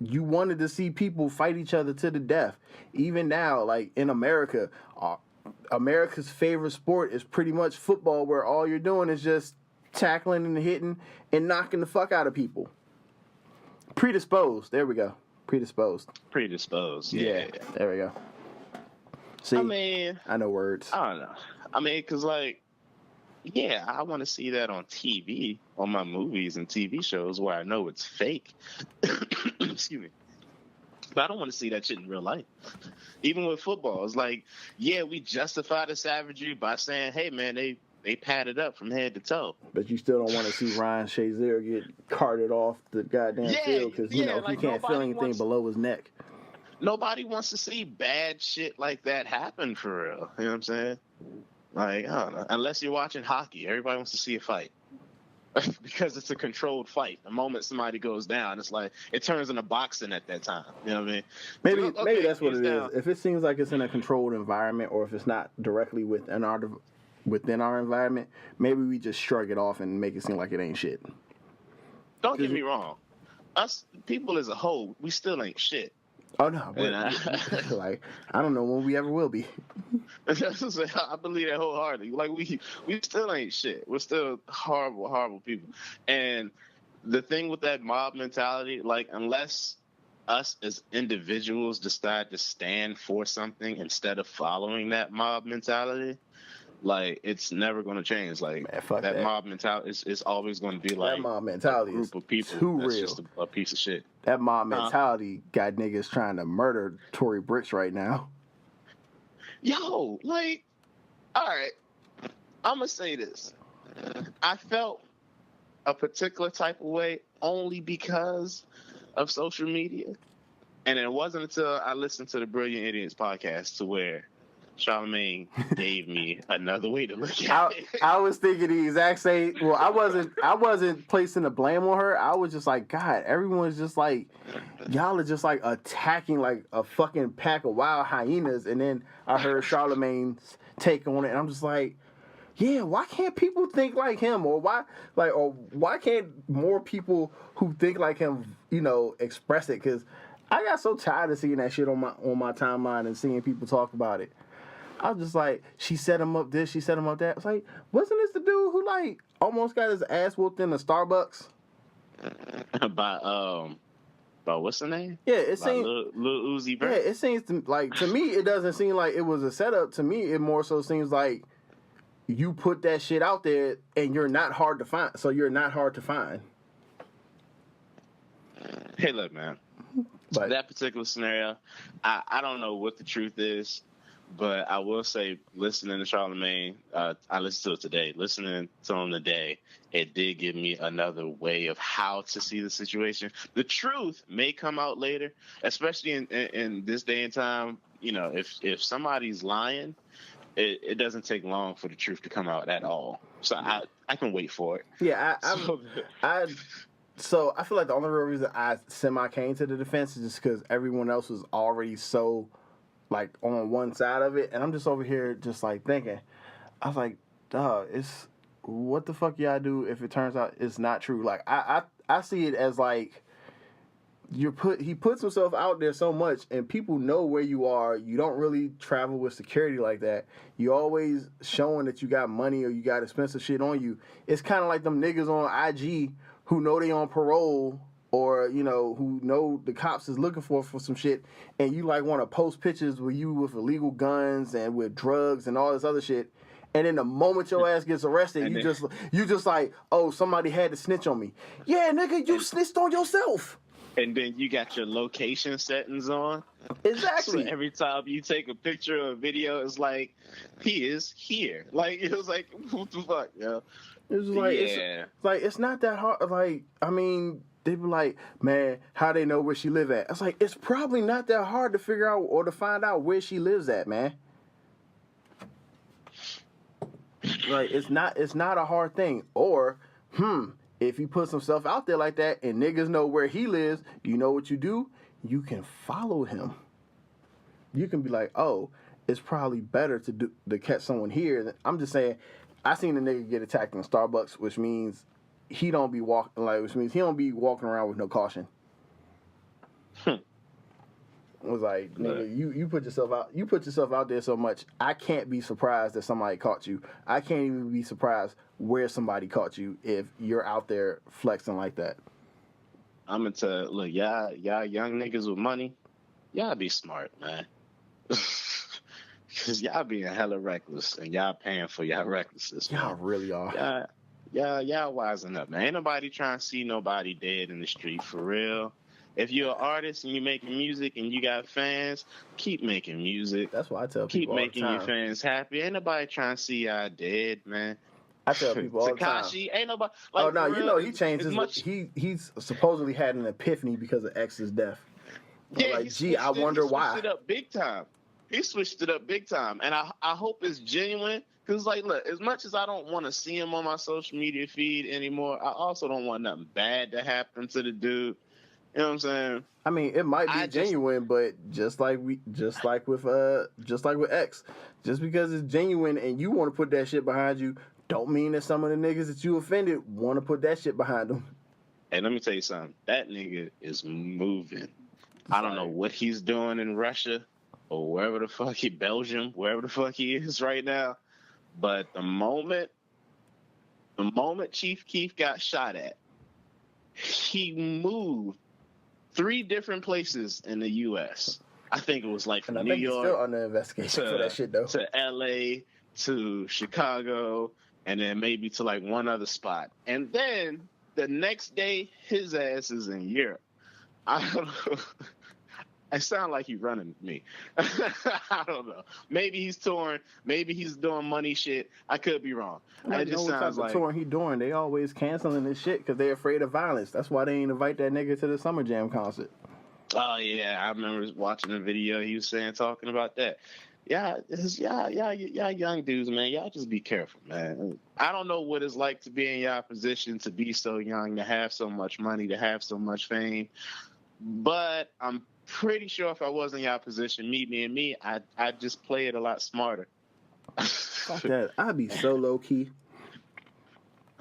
you wanted to see people fight each other to the death. Even now, like in America, America's favorite sport is pretty much football, where all you're doing is just tackling and hitting and knocking the fuck out of people. Predisposed. There we go. Predisposed. Yeah. There we go. See, I mean, I know words. I don't know. I mean, because like, yeah, I want to see that on TV, on my movies and TV shows where I know it's fake. Excuse me. But I don't want to see that shit in real life. Even with football, it's like, yeah, we justify the savagery by saying, hey, man, they padded up from head to toe. But you still don't want to see Ryan Shazier get carted off the goddamn field because, you know, if like he can't feel anything below his neck. Nobody wants to see bad shit like that happen for real. You know what I'm saying? Like, I don't know. Unless you're watching hockey, everybody wants to see a fight. Because it's a controlled fight. The moment somebody goes down, it's like it turns into boxing at that time. You know what I mean? Maybe that's what it is. If it seems like it's in a controlled environment, or if it's not directly within our environment, maybe we just shrug it off and make it seem like it ain't shit. Don't get me wrong. Us people as a whole, we still ain't shit. Oh no, but like I don't know when we ever will be. I believe that wholeheartedly. Like we still ain't shit. We're still horrible people. And the thing with that mob mentality, like unless us as individuals decide to stand for something instead of following that mob mentality, like it's never going to change. Like man, that mob mentality is always going to be like that mob mentality, a group of people too that's real. just a piece of shit. That mob mentality got niggas trying to murder Tory Bricks right now. Yo, like, all right, I'm gonna say this. I felt a particular type of way only because of social media, and it wasn't until I listened to the Brilliant Idiots podcast to where Charlamagne gave me another way to look at it. I was thinking the exact same. Well, I wasn't placing the blame on her. I was just like, God, everyone's just like, y'all are just like attacking like a fucking pack of wild hyenas. And then I heard Charlamagne's take on it, and I'm just like, yeah, why can't people think like him, or why can't more people who think like him, you know, express it? Because I got so tired of seeing that shit on my timeline and seeing people talk about it. I was just like, she set him up this, she set him up that. I was like, wasn't this the dude who like almost got his ass whooped in a Starbucks? By what's the name? Yeah, it seems Lil Uzi Vert. Yeah, it seems to me it doesn't seem like it was a setup. To me, it more so seems like you put that shit out there and you're not hard to find. So you're not hard to find. Hey, look, man. But that particular scenario, I don't know what the truth is. But I will say, listening to Charlamagne, I listened to it today. Listening to him today, it did give me another way of how to see the situation. The truth may come out later, especially in this day and time. You know, if somebody's lying, it doesn't take long for the truth to come out at all. So I can wait for it. Yeah, So I feel like the only real reason I came to the defense is just because everyone else was already so like on one side of it, and I'm just over here just like thinking, I was like, dog, it's what the fuck y'all do if it turns out it's not true? Like I see it as like he puts himself out there so much, and people know where you are. You don't really travel with security like that. You always showing that you got money or you got expensive shit on you. It's kind of like them niggas on IG who know they on parole or who know the cops is looking for some shit, and you like want to post pictures with you with illegal guns and with drugs and all this other shit, and then the moment your ass gets arrested, And you just like, oh, somebody had to snitch on me. Yeah, nigga, you snitched on yourself. And then you got your location settings on. Exactly. So every time you take a picture or a video, it's like, he is here. Like, it was like, what the fuck, yo? It was like, yeah. it's not that hard. Like, I mean, they be like, man, how they know where she live at? I was like, it's probably not that hard to figure out or to find out where she lives at, man. Like, it's not a hard thing. Or, if he puts himself out there like that and niggas know where he lives, you know what you do? You can follow him. You can be like, oh, it's probably better to catch someone here. I'm just saying, I seen a nigga get attacked in Starbucks, which means he don't be walking around with no caution. It was like, nigga, you put yourself out there so much. I can't be surprised that somebody caught you. I can't even be surprised where somebody caught you if you're out there flexing like that. I'm gonna tell you, look, y'all young niggas with money, y'all be smart, man. Cause y'all being hella reckless and y'all paying for y'all recklessness. Y'all really are. Y'all wising up, man. Ain't nobody trying to see nobody dead in the street, for real. If you're an artist and you're making music and you got fans, keep making music. That's why I tell keep people making all the your time. fans happy. Ain't nobody trying to see y'all dead, man. I tell people all the time. Tekashi, ain't nobody. Like, oh no, for real, he changed his. He's supposedly had an epiphany because of X's death. Yeah, like, gee, I wonder why. He switched it up big time. He switched it up big time, and I hope it's genuine. Because, like, look, as much as I don't want to see him on my social media feed anymore, I also don't want nothing bad to happen to the dude. You know what I'm saying? I mean, it might be genuine, but just like with X, just because it's genuine and you want to put that shit behind you, don't mean that some of the niggas that you offended want to put that shit behind them. Hey, let me tell you something. That nigga is moving. I don't know what he's doing in Russia or wherever the fuck Belgium, wherever the fuck he is right now. But the moment Chief Keef got shot at, he moved 3 different places in the U.S. I think it was like from New York, he's still under investigation for that shit though. To L.A., to Chicago, and then maybe to like one other spot. And then the next day, his ass is in Europe. I don't know. I sound like he's running me. I don't know. Maybe he's touring. Maybe he's doing money shit. I could be wrong. I just know what type of touring he doing. They always canceling this shit because they're afraid of violence. That's why they ain't invite that nigga to the Summer Jam concert. Oh yeah, I remember watching the video he was talking about that. Yeah, young dudes, man. Y'all just be careful, man. I don't know what it's like to be in y'all position, to be so young, to have so much money, to have so much fame. But I'm pretty sure if I was in y'all position, me, I'd just play it a lot smarter. Fuck that. I'd be so low key.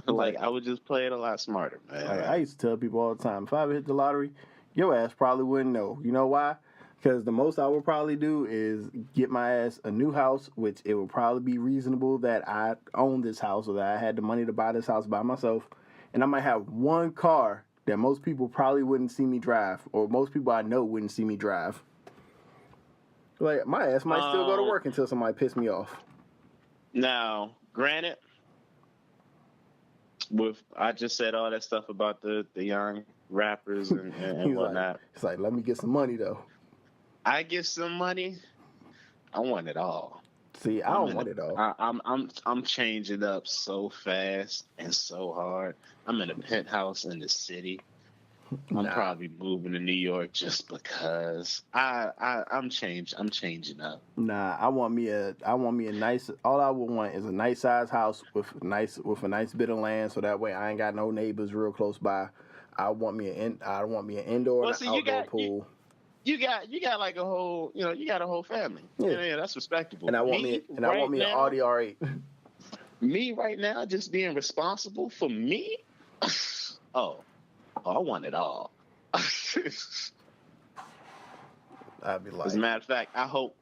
Like, I would just play it a lot smarter, man. Like, I used to tell people all the time, if I ever hit the lottery, your ass probably wouldn't know. You know why? Because the most I would probably do is get my ass a new house, which it would probably be reasonable that I own this house or that I had the money to buy this house by myself. And I might have one car that most people probably wouldn't see me drive, or most people I know wouldn't see me drive. Like, my ass might still go to work until somebody piss me off. Now, granted, I just said all that stuff about the young rappers and whatnot. It's like, let me get some money, though. I get some money, I want it all. See, I don't want it all. I'm changing up so fast and so hard. I'm in a penthouse in the city. I'm probably moving to New York just because I'm changing up. Nah, I want me a nice. All I would want is a nice size house with a nice bit of land, so that way I ain't got no neighbors real close by. I want me an indoor and outdoor pool. You got like a whole, you got a whole family. Yeah, that's respectable. And I want me an Audi R8. Me right now, just being responsible for me. Oh, I want it all. I'd be like, as a matter of fact, I hope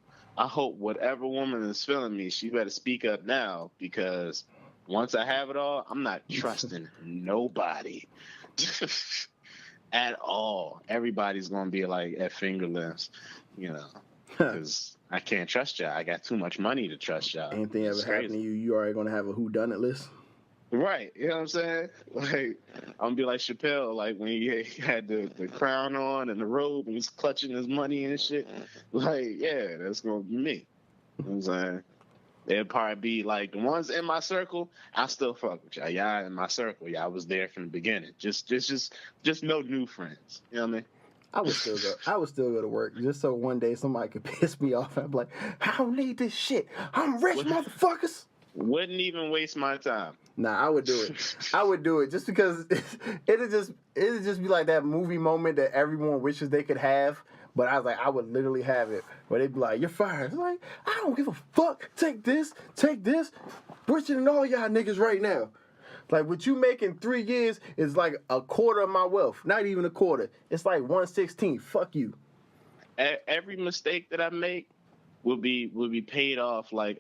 whatever woman is feeling me, she better speak up now, because once I have it all, I'm not trusting nobody. at all. Everybody's gonna be like at finger lengths, you know, because I can't trust y'all. I got too much money to trust y'all. Anything ever happen to you, you already gonna have a whodunit list. Right, you know what I'm saying? Like, I'm gonna be like Chappelle, like when he had the crown on and the robe and he's clutching his money and shit. Like, yeah, that's gonna be me. You know what I'm saying? It'd probably be like the ones in my circle. I still fuck with y'all. Y'all in my circle. Y'all was there from the beginning. Just no new friends. You know what I mean? I would still go to work just so one day somebody could piss me off. I'm like, I don't need this shit. I'm rich, motherfuckers. Wouldn't even waste my time. Nah, I would do it. I would do it just because it'd just be like that movie moment that everyone wishes they could have. But I was like, I would literally have it where they'd be like, you're fired. It's like, I don't give a fuck. Take this. Richer than all y'all niggas right now. Like, what you make in 3 years is like a quarter of my wealth. Not even a quarter. It's like 1/16. Fuck you. Every mistake that I make will be paid off. Like,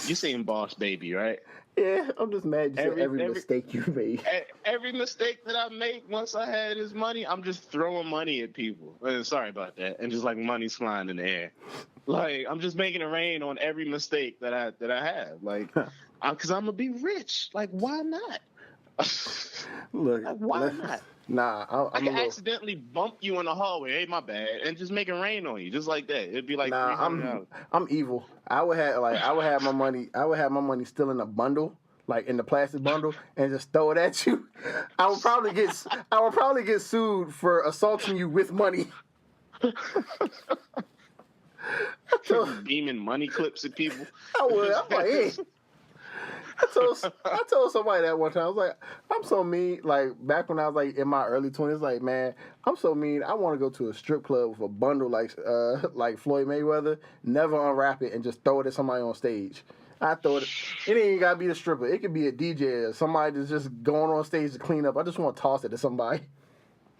you seen Boss Baby, right? Yeah, I'm just mad you said every mistake you made. Every mistake that I make, once I had his money, I'm just throwing money at people. Sorry about that. And just like money's flying in the air. Like, I'm just making it rain on every mistake that I have. Like, because I'm going to be rich. Like, why not? Look, like, why not? Nah, I can accidentally bump you in the hallway. Hey, my bad. And just make it rain on you. Just like that. It'd be like $300. I'm evil. I would have my money still in a bundle, like in the plastic bundle, and just throw it at you. I would probably get sued for assaulting you with money. Beaming money clips at people. I would. I'm like, hey. I told somebody that one time. I was like, I'm so mean. Like, back when I was like in my early 20s, like, man, I'm so mean. I want to go to a strip club with a bundle like Floyd Mayweather, never unwrap it, and just throw it at somebody on stage. I throw it. It ain't even gotta be the stripper. It could be a DJ or somebody that's just going on stage to clean up. I just want to toss it to somebody.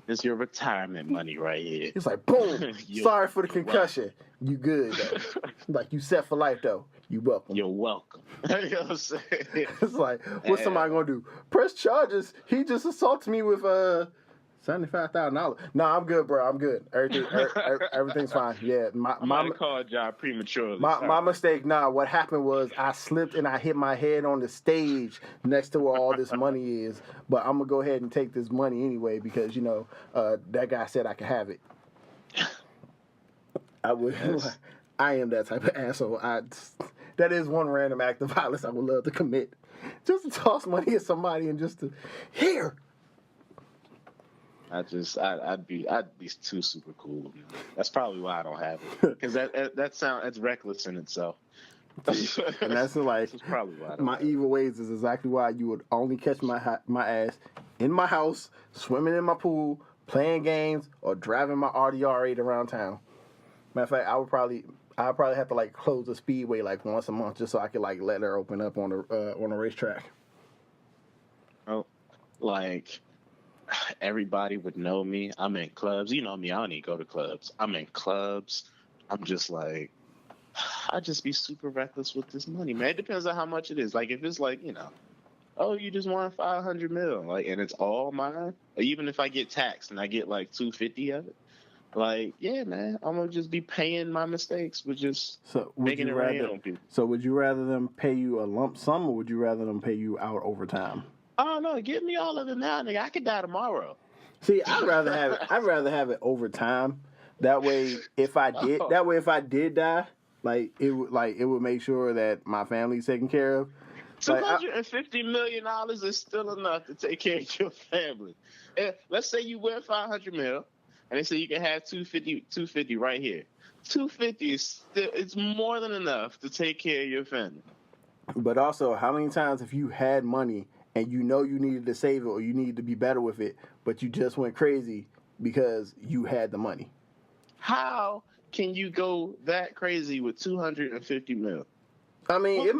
It's your retirement money right here. It's like, boom. Sorry for the concussion. You good, though. Like, you set for life, though. You welcome. You're welcome. You know what I'm saying? It's like, what's somebody going to do? Press charges. He just assaulted me with $75,000. No, I'm good, bro. I'm good. Everything's fine. Yeah. I called y'all prematurely. My mistake. Nah, what happened was I slipped and I hit my head on the stage next to where all this money is. But I'm going to go ahead and take this money anyway because, you know, that guy said I could have it. I would. Yes. I am that type of asshole. That is one random act of violence I would love to commit. Just to toss money at somebody and just to, here. I'd be too super cool. That's probably why I don't have it. Because that's reckless in itself. And that's like, that's probably why my evil ways is exactly why you would only catch my ass in my house, swimming in my pool, playing games, or driving my RDR8 around town. Matter of fact, I'd probably have to like close the speedway like once a month just so I could like let her open up on the racetrack. Oh, like everybody would know me. I'm in clubs. You know me. I don't even go to clubs. I'm in clubs. I'm just like, I just be super reckless with this money, man. It depends on how much it is. Like if it's like, you know, oh, you just want $500 million, like, and it's all mine. Or even if I get taxed and I get like $250 of it. Like, yeah, man, I'm going to just be paying my mistakes with just making it rain on people. So would you rather them pay you a lump sum or would you rather them pay you out over time? I don't know. Give me all of it now, nigga. I could die tomorrow. See, I'd rather have it over time. That way, if I did die, it would make sure that my family's taken care of. $250 million is still enough to take care of your family. And let's say you win $500 million. And they say you can have 250 right here. 250 is still, it's more than enough to take care of your family. But also, how many times have you had money and you know you needed to save it or you needed to be better with it, but you just went crazy because you had the money? How can you go that crazy with $250 million? I mean, it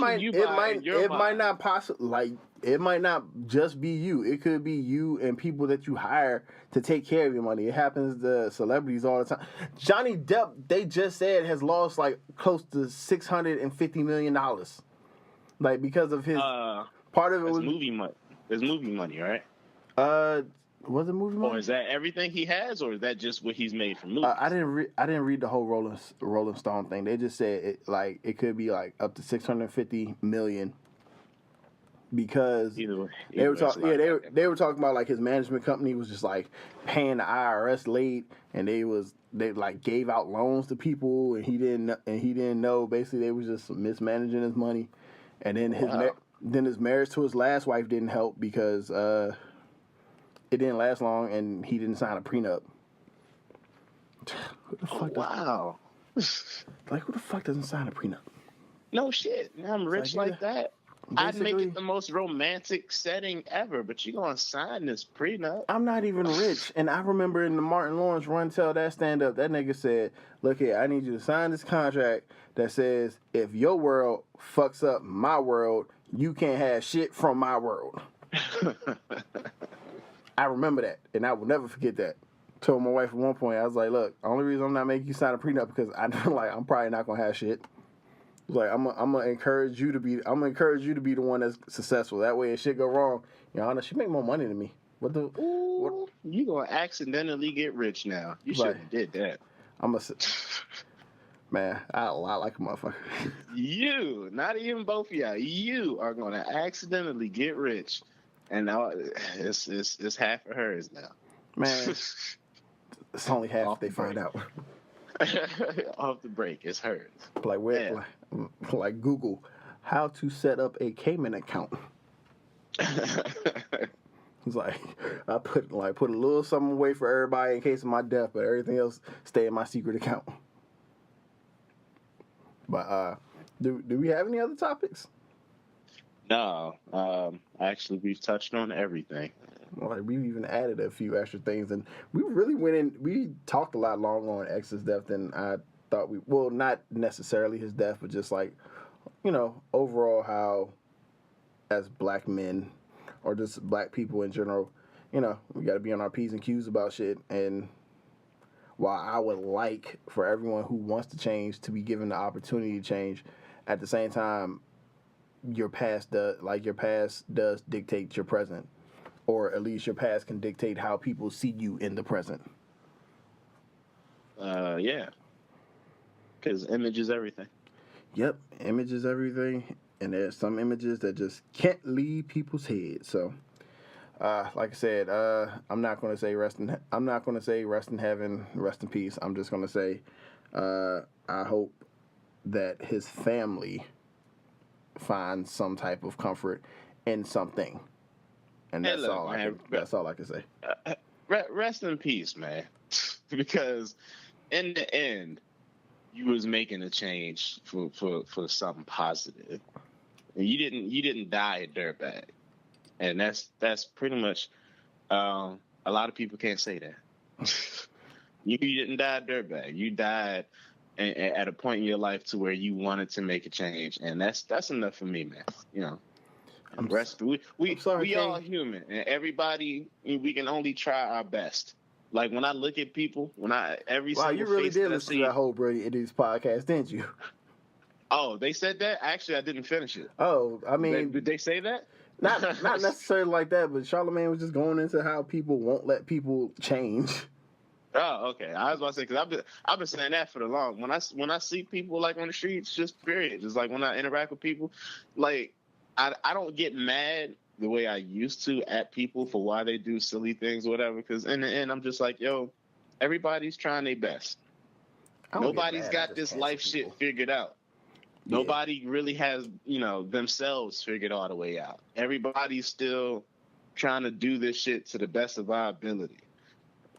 might not just be you. It could be you and people that you hire to take care of your money. It happens to celebrities all the time. Johnny Depp, they just said, has lost like close to $650 million. Like because of his part of it was movie money. There's movie money, right? Was it movie money? Or is that everything he has, or is that just what he's made from movies? I didn't read the whole Rolling Stone thing. They just said it could be like up to 650 million because Either way, they were talking. Yeah, they were talking about like his management company was just like paying the IRS late, and they like gave out loans to people, and he didn't know. Basically, they was just mismanaging his money, and then his marriage to his last wife didn't help because it didn't last long, and he didn't sign a prenup. Wow. Like, who the fuck doesn't sign a prenup? No shit. I'm rich like that. I'd make it the most romantic setting ever, but you gonna sign this prenup? I'm not even rich, and I remember in the Martin Lawrence Run Tell That stand up, that nigga said, "Look here, I need you to sign this contract that says if your world fucks up my world, you can't have shit from my world." I remember that, and I will never forget that. Told my wife at one point, I was like, "Look, the only reason I'm not making you sign a prenup because I'm probably not gonna have shit. Like I'm gonna encourage you to be the one that's successful. That way, if shit go wrong, Honor, she make more money than me. Ooh, you gonna accidentally get rich now? You should have did that. Man, I like a motherfucker. You, not even both of y'all. You are gonna accidentally get rich, and now it's half of hers now. Man, it's only half if they find out. Off the break, it's hers. Like Google, how to set up a Cayman account. It's like I put a little something away for everybody in case of my death, but everything else stay in my secret account. But do we have any other topics? No, actually, we've touched on everything. Like we've even added a few extra things, and we really we talked a lot longer on X's death than I thought we. Well, not necessarily his death, but just like overall how, as black men, or just black people in general, we got to be on our P's and Q's about shit. And while I would like for everyone who wants to change to be given the opportunity to change, at the same time, your past does dictate your present. Or at least your past can dictate how people see you in the present. Yeah. Because image is everything. Yep, image is everything. And there's some images that just can't leave people's heads. So, like I said, I'm not going to say rest in heaven, rest in peace. I'm just going to say, I hope that his family finds some type of comfort in something. And that's all I can say. Rest in peace, man. Because in the end, you was making a change for something positive. And you didn't die a dirtbag. And that's pretty much a lot of people can't say that. You didn't die a dirtbag. You died at a point in your life to where you wanted to make a change, and that's enough for me, man. We all human, and everybody, we can only try our best. Like when I look at people, you really did listen to that whole Brady Idiots podcast, didn't you? Oh, they said that? Actually, I didn't finish it. Oh, I mean, did they say that? Not necessarily like that, but Charlamagne was just going into how people won't let people change. Oh, okay. I was about to say, because I've been saying that for the long. When I see people like on the streets, just period, just like when I interact with people, like I don't get mad the way I used to at people for why they do silly things or whatever. Because in the end, I'm just like, yo, everybody's trying their best. Nobody's got this life shit figured out. Yeah. Nobody really has, themselves figured all the way out. Everybody's still trying to do this shit to the best of our ability.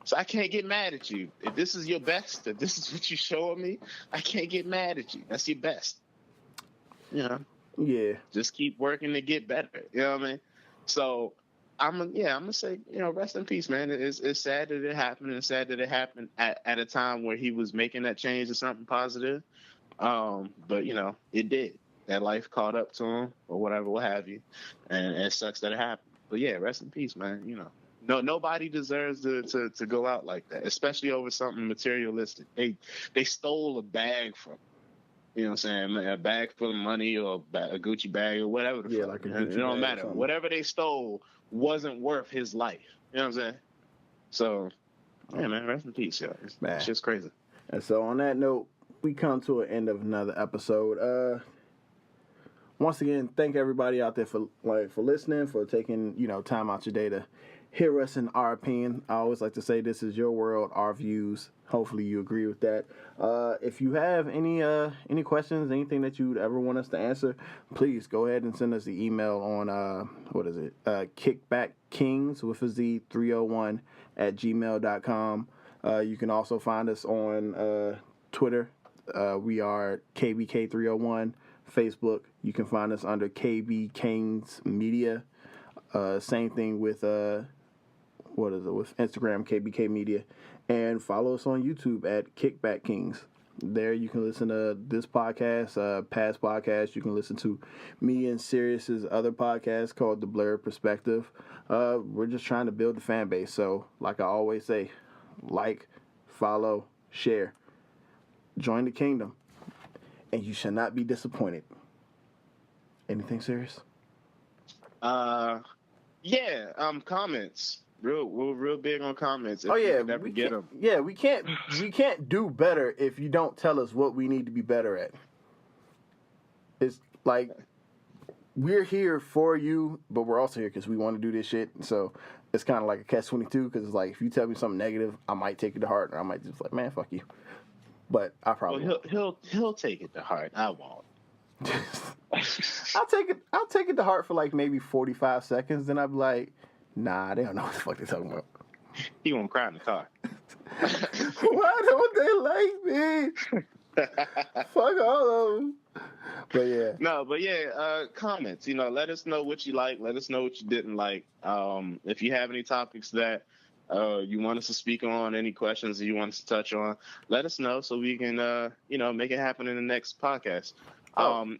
So I can't get mad at you. If this is your best, if this is what you're showing me, I can't get mad at you. That's your best. Yeah. Just keep working to get better. You know what I mean? So I'm gonna say, rest in peace, man. It's sad that it happened, and sad that it happened at a time where he was making that change to something positive. But it did. That life caught up to him, or whatever, what have you, and it sucks that it happened. But yeah, rest in peace, man. No, nobody deserves to go out like that, especially over something materialistic. They stole a bag from, you know what I'm saying, a bag full of money or a Gucci bag or whatever. It don't matter. Whatever they stole wasn't worth his life. You know what I'm saying? So, yeah, man, rest in peace, y'all. Man. It's just crazy. And so on that note, we come to an end of another episode. Once again, thank everybody out there for listening, for taking time out your day to hear us in our opinion. I always like to say this is your world, our views. Hopefully you agree with that. If you have any questions, anything that you'd ever want us to answer, please go ahead and send us the email on kickbackkings with a Z 301 at gmail.com. You can also find us on Twitter. We are KBK301. Facebook, you can find us under KB Kings Media. Same thing with with Instagram, KBK Media, and follow us on YouTube at Kickback Kings. There you can listen to this podcast, past podcasts. You can listen to me and Sirius's other podcast called The Blurred Perspective. We're just trying to build the fan base. So, like I always say, like, follow, share, join the kingdom. And you shall not be disappointed. Anything serious? Comments. We're real big on comments. If we get them. Yeah, we can't do better if you don't tell us what we need to be better at. It's like we're here for you, but we're also here because we want to do this shit. So it's kind of like a catch-22 because it's like if you tell me something negative, I might take it to heart, or I might just like, man, fuck you. But I probably he'll take it to heart. I won't. I'll take it to heart for like maybe 45 seconds. Then I'll be like, nah, they don't know what the fuck they're talking about. He won't cry in the car. Why don't they like me? Fuck all of them. But yeah. Comments. Let us know what you like. Let us know what you didn't like. If you have any topics that you want us to speak on, any questions that you want us to touch on, let us know so we can, make it happen in the next podcast.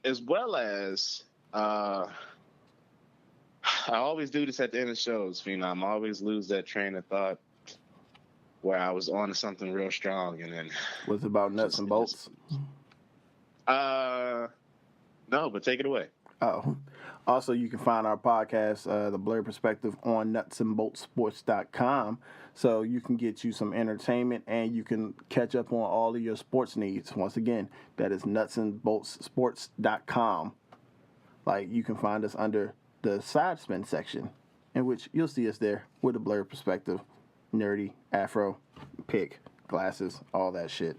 As well as, I always do this at the end of shows, Phenom. I always lose that train of thought where I was on to something real strong and then... Was it about nuts and bolts? No, but take it away. Oh. Also, you can find our podcast, The Blurred Perspective, on nutsandboltsports.com. So you can get you some entertainment and you can catch up on all of your sports needs. Once again, that is nutsandboltsports.com. Like, you can find us under the side spin section, in which you'll see us there with a blurred perspective, nerdy, afro, pick, glasses, all that shit.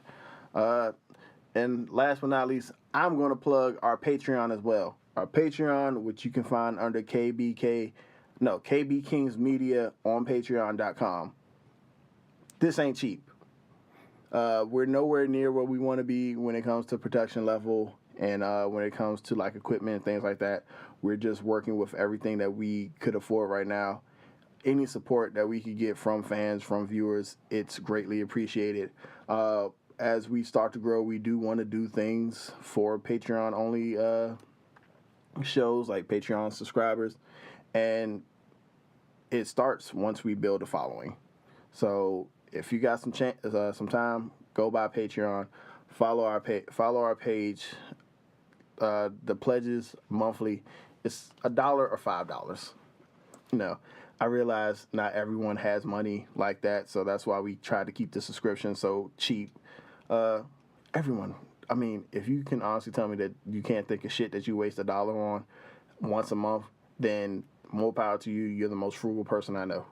And last but not least, I'm going to plug our Patreon as well. Our Patreon, which you can find under KB Kings Media on patreon.com. This ain't cheap. We're nowhere near where we want to be when it comes to production level and when it comes to like equipment and things like that. We're just working with everything that we could afford right now. Any support that we could get from fans, from viewers, it's greatly appreciated. As we start to grow, we do want to do things for Patreon only shows, like Patreon subscribers, and it starts once we build a following. So if you got some time, go by Patreon, follow our page. The pledges monthly, it's $1 or $5. I realize not everyone has money like that, so that's why we try to keep the subscription so cheap. Everyone, I mean, if you can honestly tell me that you can't think of shit that you waste $1 on once a month, then more power to you. You're the most frugal person I know.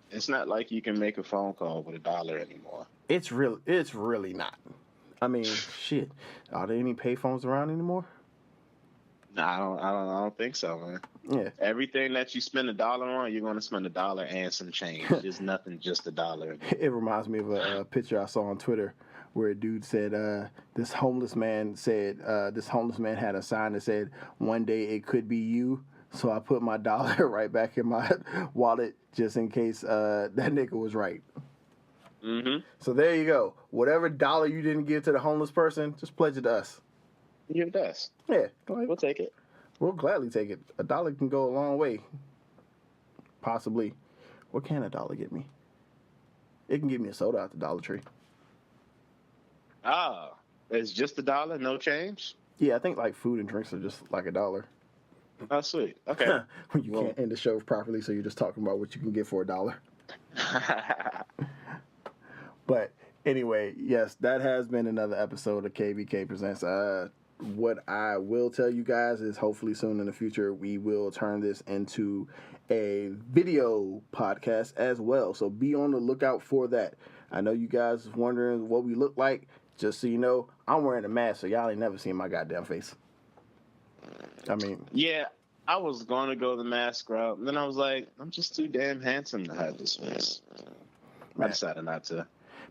It's not like you can make a phone call with $1 anymore. It's really not. I mean, shit. Are there any payphones around anymore? No, I don't think so, man. Yeah. Everything that you spend $1 on, you're going to spend $1 and some change. There's nothing just $1. It reminds me of a picture I saw on Twitter where a dude said, this homeless man had a sign that said, "One day it could be you." So I put my $1 right back in my wallet just in case that nigga was right. Mm-hmm. So there you go. Whatever $1 you didn't give to the homeless person, just pledge it to us. Give it to us. Yeah. We'll take it. We'll gladly take it. $1 can go a long way. Possibly. What can $1 get me? It can get me a soda at the Dollar Tree. Ah, it's just $1, no change? Yeah, I think like food and drinks are just like $1. Oh, sweet. Okay. When you can't end the show properly, so you're just talking about what you can get for $1. But anyway, yes, that has been another episode of KVK Presents. What I will tell you guys is hopefully soon in the future we will turn this into a video podcast as well. So be on the lookout for that. I know you guys is wondering what we look like. Just so you know, I'm wearing a mask, so y'all ain't never seen my goddamn face. I mean, Yeah, I was going to go the mask route, and then I was like, I'm just too damn handsome to hide this face. I decided not to.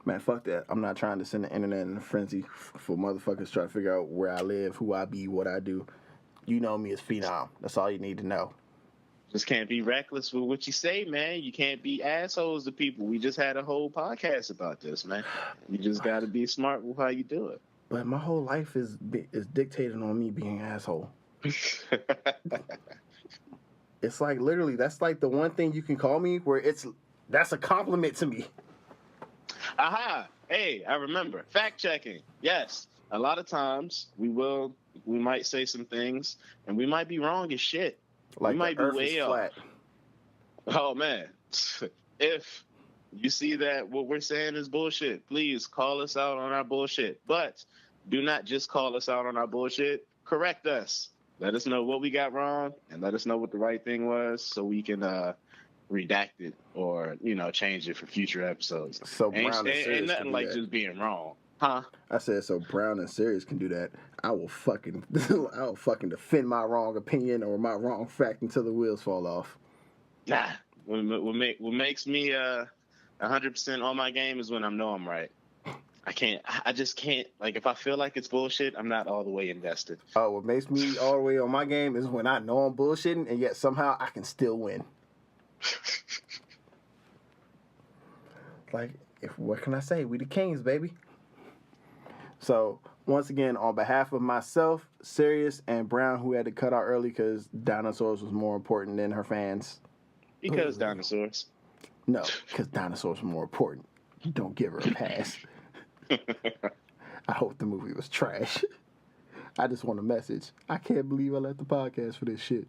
man, fuck that. I'm not trying to send the internet in a frenzy for motherfuckers trying to figure out where I live, who I be, what I do. You know me as Phenom. That's all you need to know. Just can't be reckless with what you say, man. You can't be assholes to people. We just had a whole podcast about this, man. You just got to be smart with how you do it. But my whole life is dictated on me being an asshole. It's like literally, that's like the one thing you can call me where that's a compliment to me. Aha! Hey, I remember. Fact checking. Yes. A lot of times we might say some things and we might be wrong as shit. Like we might the be earth way is off. flat. Oh man. If you see that what we're saying is bullshit, please call us out on our bullshit. But do not just call us out on our bullshit. Correct us. Let us know what we got wrong and let us know what the right thing was so we can redact it or, change it for future episodes. So Brown and Sirius ain't nothing can do like that. just being wrong. Huh? I said so Brown and Sirius can do that. I will fucking defend my wrong opinion or my wrong fact until the wheels fall off. Nah. What makes me 100% on my game is when I know I'm right. I just can't. Like, if I feel like it's bullshit, I'm not all the way invested. Oh, what makes me all the way on my game is when I know I'm bullshitting and yet somehow I can still win. Like, what can I say? We the kings, baby. So, once again, on behalf of myself, Sirius, and Brown, who had to cut out early because dinosaurs was more important than her fans. Because dinosaurs. No, because dinosaurs were more important. Don't give her a pass. I hope the movie was trash. I just want a message. I can't believe I left the podcast for this shit.